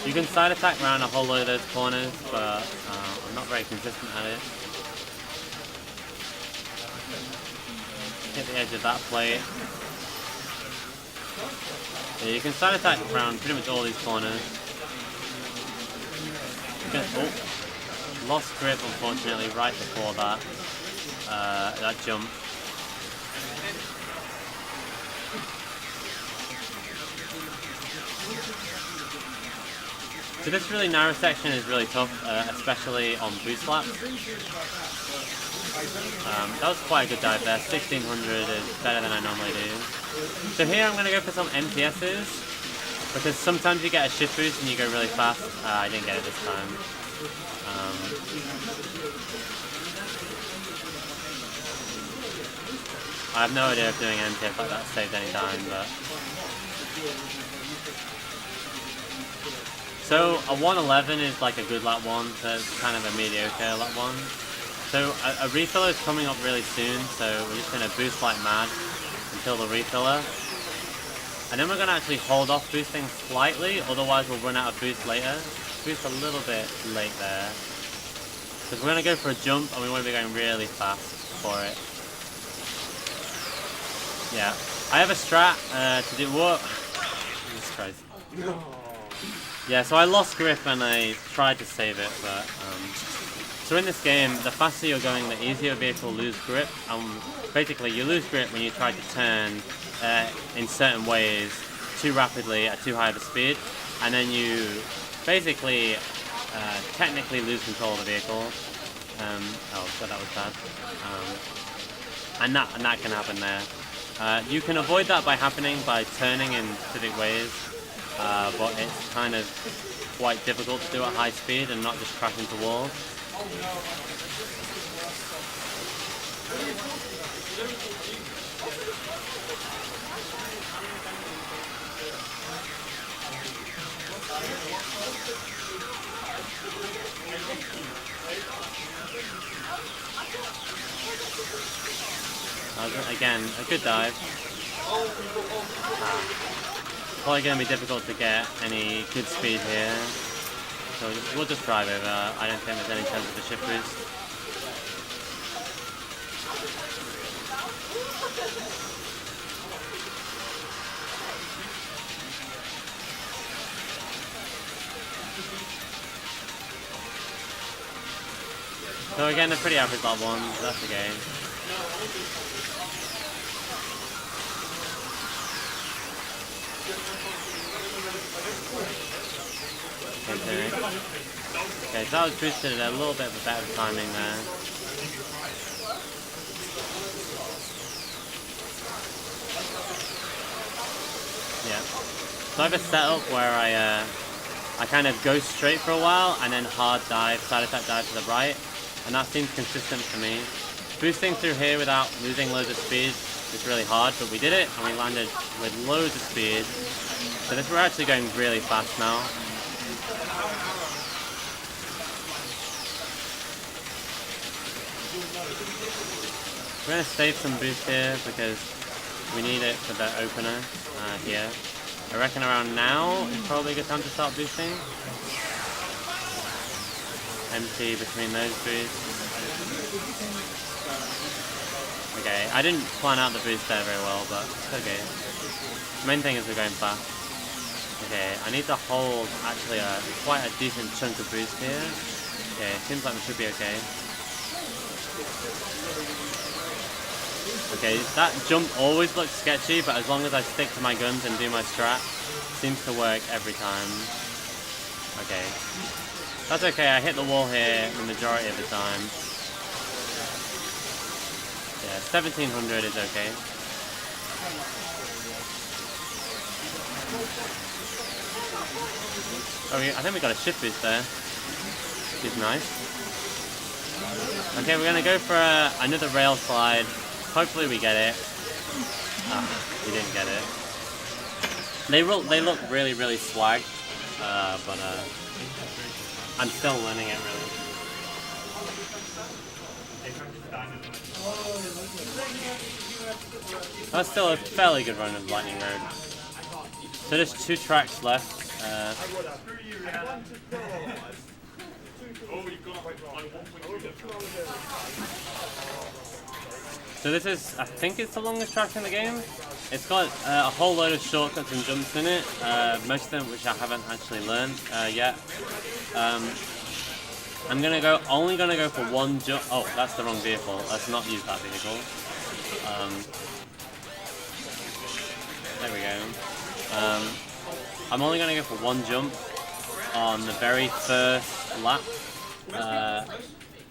Speaker 1: You can side attack around a whole load of those corners, but I'm not very consistent at it. Hit the edge of that plate. Yeah, you can side attack around pretty much all these corners. Lost grip unfortunately right before that that jump. So this really narrow section is really tough, especially on boost laps. That was quite a good dive there. 1600 is better than I normally do. So here I'm going to go for some MTSs. because sometimes you get a shift boost and you go really fast. I didn't get it this time. I have no idea if doing NTF like that saved any time, but... So a 111 is like a good lap 1, so it's kind of a mediocre lap 1. So a refiller is coming up really soon, so we're just going to boost like mad until the refiller. And then we're going to actually hold off boosting slightly, otherwise we'll run out of boost later. Boost a little bit late there. Because we're going to go for a jump and we want to be going really fast for it. Yeah. I have a strat to do what? Jesus Christ. Yeah, so I lost grip and I tried to save it, but... So in this game, the faster you're going, the easier your vehicle will lose grip. Basically, you lose grip when you try to turn in certain ways too rapidly at too high of a speed, and then you basically technically lose control of the vehicle. Oh, so that was bad. And that can happen there. You can avoid that by happening by turning in specific ways, but it's kind of quite difficult to do at high speed and not just crash into walls. Again, a good dive. Probably going to be difficult to get any good speed here. So we'll just drive over. I don't think there's any chance of a shift boost. So again, a pretty average lap 1, that's okay. Okay, so that was boosted at a little bit of a better timing there. Yeah. So I have a setup where I kind of go straight for a while and then hard dive, side attack dive to the right, and that seems consistent for me. Boosting through here without losing loads of speed is really hard, but we did it and we landed with loads of speed. So we're actually going really fast now. We're going to save some boost here because we need it for the opener here. I reckon around now is probably a good time to start boosting. Empty between those boosts. Okay, I didn't plan out the boost there very well, but it's okay. Main thing is we're going fast. Okay, I need to hold actually quite a decent chunk of boost here. Okay, seems like we should be okay. Okay, that jump always looks sketchy, but as long as I stick to my guns and do my strat, it seems to work every time. Okay. That's okay, I hit the wall here the majority of the time. Yeah, 1700 is okay. Oh, I think we got a shift boost there, which is nice. Okay, we're going to go for another rail slide. Hopefully we get it. We didn't get it. They look really, really swag, but I'm still learning it really. That's still a fairly good run of Lightning Road. So there's 2 tracks left. So this is, I think it's the longest track in the game. It's got a whole load of shortcuts and jumps in it, most of them which I haven't actually learned yet. I'm only gonna go for 1 jump. Oh, that's the wrong vehicle. Let's not use that vehicle. There we go. I'm only gonna go for 1 jump on the very first lap.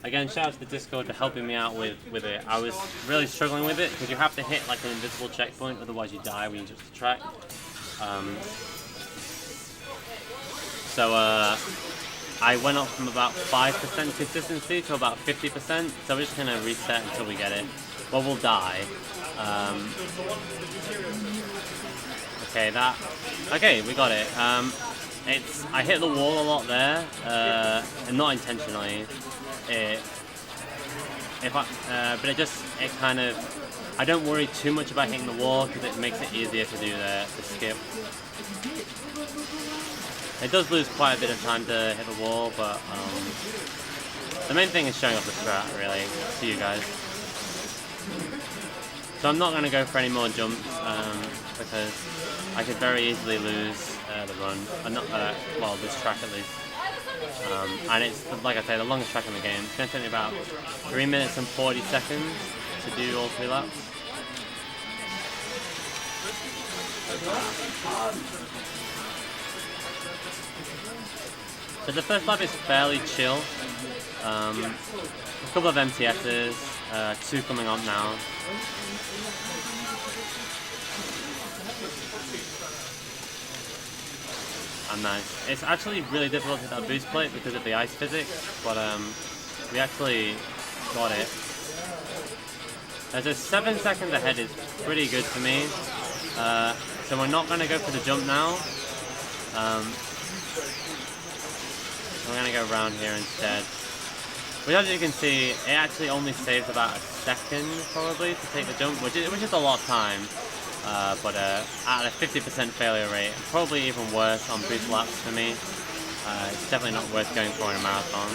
Speaker 1: Again, shout out to the Discord for helping me out with it. I was really struggling with it because you have to hit like an invisible checkpoint, otherwise you die when you jump the track. So I went up from about 5% consistency to about 50%. So we're just gonna reset until we get it. Well, we'll die. Okay, we got it. I hit the wall a lot there, and not intentionally. But it kind of. I don't worry too much about hitting the wall because it makes it easier to do the skip. It does lose quite a bit of time to hit the wall, but the main thing is showing off the strat, really, to you guys. So I'm not going to go for any more jumps because I could very easily lose the run. Well, this track at least. And it's, like I say, the longest track in the game. It's going to take me about 3 minutes and 40 seconds to do all 3 laps. So the first lap is fairly chill. A couple of MTSs, 2 coming up now. And nice. It's actually really difficult to hit that boost plate because of the ice physics, but we actually got it. So 7 seconds ahead is pretty good for me. So we're not going to go for the jump now. We're going to go around here instead. Which, as you can see, it actually only saves about a second probably to take the jump, which is a lot of time. But at a 50% failure rate, probably even worse on boost laps for me. It's definitely not worth going for in a marathon.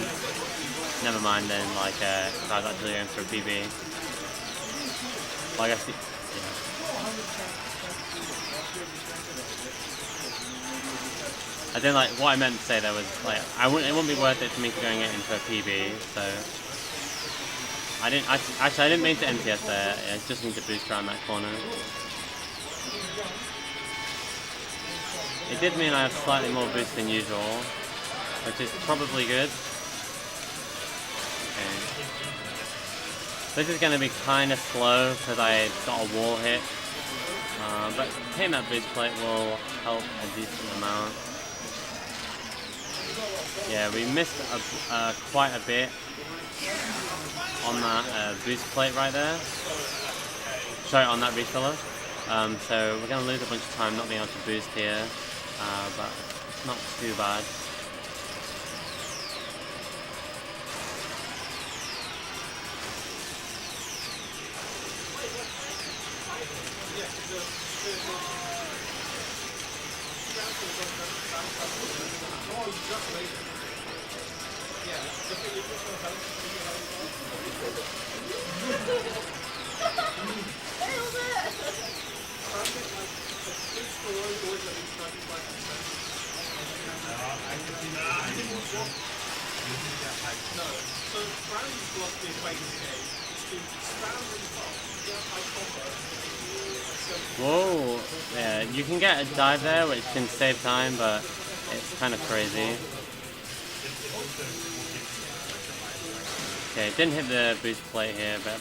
Speaker 1: Never mind then, like, if I was actually going for a PB. Well, I guess, yeah. I didn't like, what I meant to say there was, like, it wouldn't be worth it for me to going it into a PB, so. I didn't mean to MTS there, I just need to boost around that corner. It did mean I have slightly more boost than usual, which is probably good. Okay. This is going to be kind of slow because I got a wall hit, but hitting that boost plate will help a decent amount. Yeah, we missed quite a bit on that boost plate right there. Sorry, on that refiller. So we're going to lose a bunch of time not being able to boost here, but it's not too bad. Whoa, yeah, you can get a dive there which can save time, but it's kind of crazy. Okay, didn't hit the boost plate here, but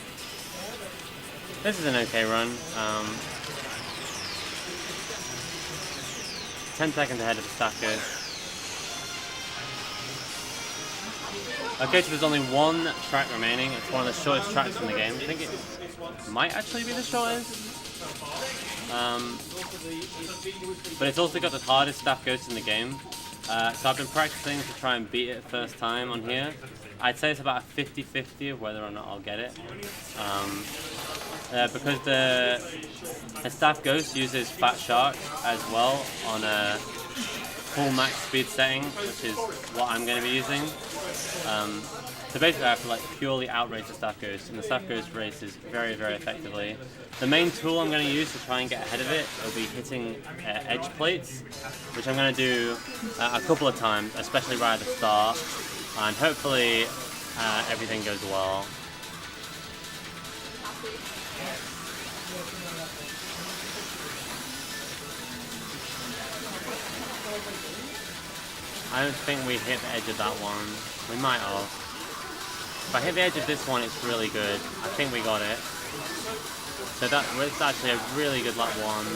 Speaker 1: this is an okay run. 10 seconds ahead of the staff goes. Okay, so there's only one track remaining. It's one of the shortest tracks in the game. I think it might actually be the shortest. But it's also got the hardest staff ghost in the game. So I've been practicing to try and beat it first time on here. I'd say it's about a 50-50 of whether or not I'll get it. Because the staff ghost uses Fat Shark as well on a full max speed setting, which is what I'm going to be using. So basically I have to like purely outrace the staff ghost, and the staff ghost races very, very effectively. The main tool I'm going to use to try and get ahead of it will be hitting edge plates, which I'm going to do a couple of times, especially right at the start, and hopefully everything goes well. I don't think we hit the edge of that one. We might have. If I hit the edge of this one, it's really good. I think we got it. So it's actually a really good lap 1.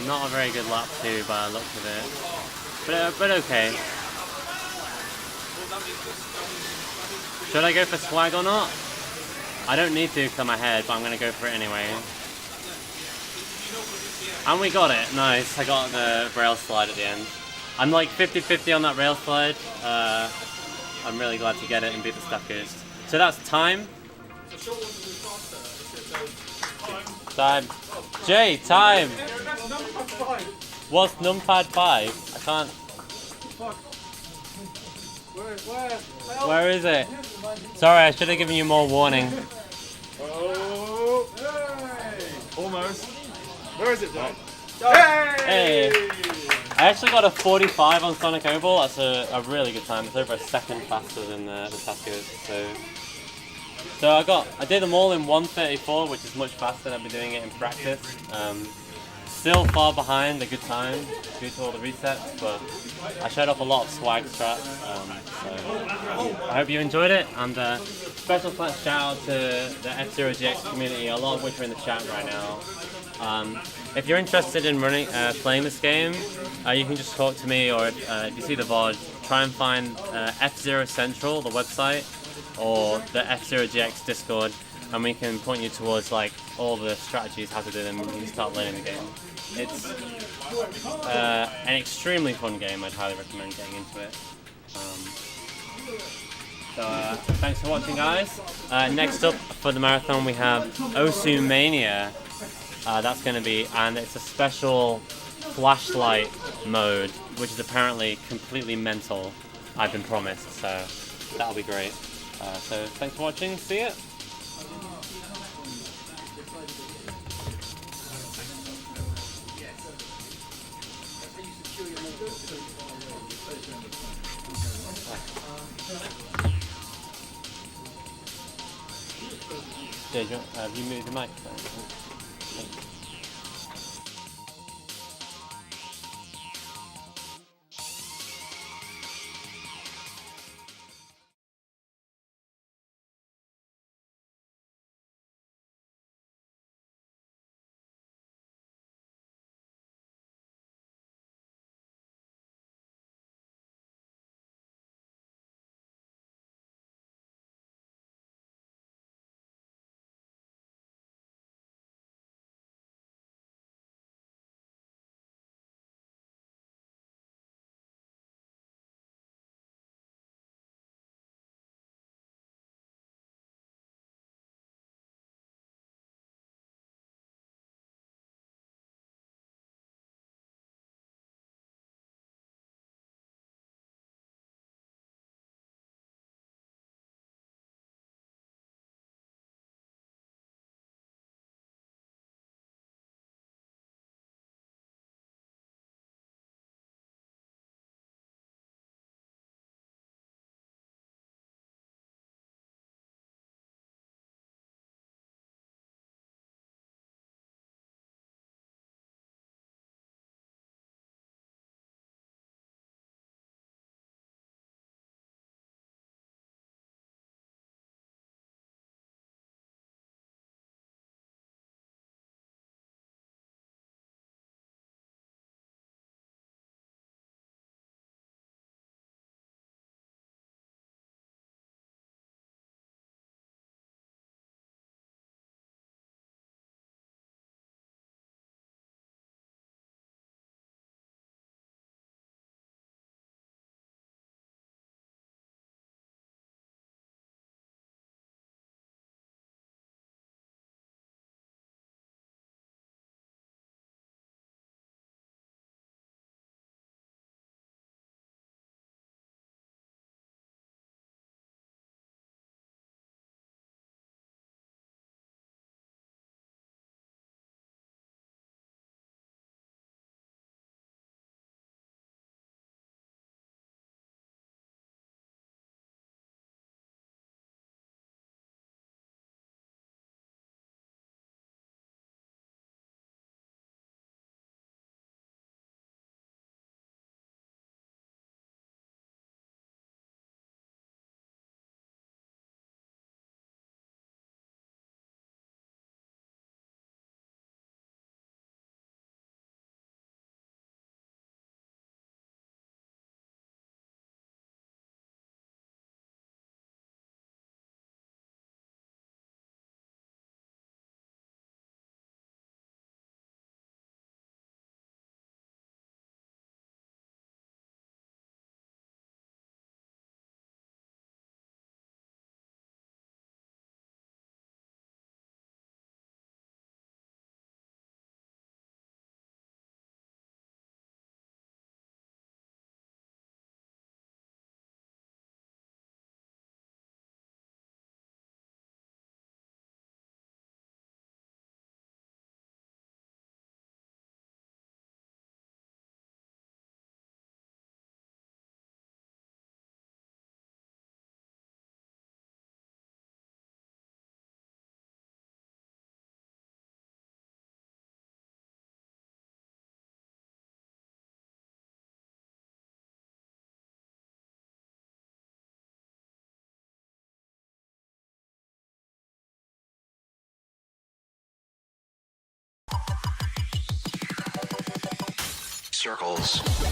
Speaker 1: Not a very good lap 2 by the looks of it. But okay. Should I go for swag or not? I don't need to because I'm ahead, but I'm going to go for it anyway. And we got it. Nice. I got the rail slide at the end. I'm like 50-50 on that rail slide. I'm really glad to get it and beat the stuff goose. So that's time. Time. Jay, time. What's numpad 5? I can't. Where is it? Sorry, I should have given you more warning.
Speaker 2: Oh, almost. Where is it, John?
Speaker 1: Hey! I actually got a 45 on Sonic Oval. That's a really good time. It's over a second faster than the Tascos. So I did them all in 1:34, which is much faster than I've been doing it in practice. Still far behind the good time due to all the resets, but I showed off a lot of swag strats. So I hope you enjoyed it, and special shout out to the F-Zero GX community, a lot of which are in the chat right now. If you're interested in playing this game, you can just talk to me, or if you see the VOD, try and find F-Zero Central, the website, or the F-Zero GX Discord, and we can point you towards like all the strategies, how to do them, and you can start learning the game. It's an extremely fun game. I'd highly recommend getting into it. Thanks for watching, guys. Next up for the marathon we have Osu Mania. That's going to be, and it's a special flashlight mode, which is apparently completely mental. I've been promised, so that'll be great. So thanks for watching. See ya. Have you moved the microphone?
Speaker 3: circles.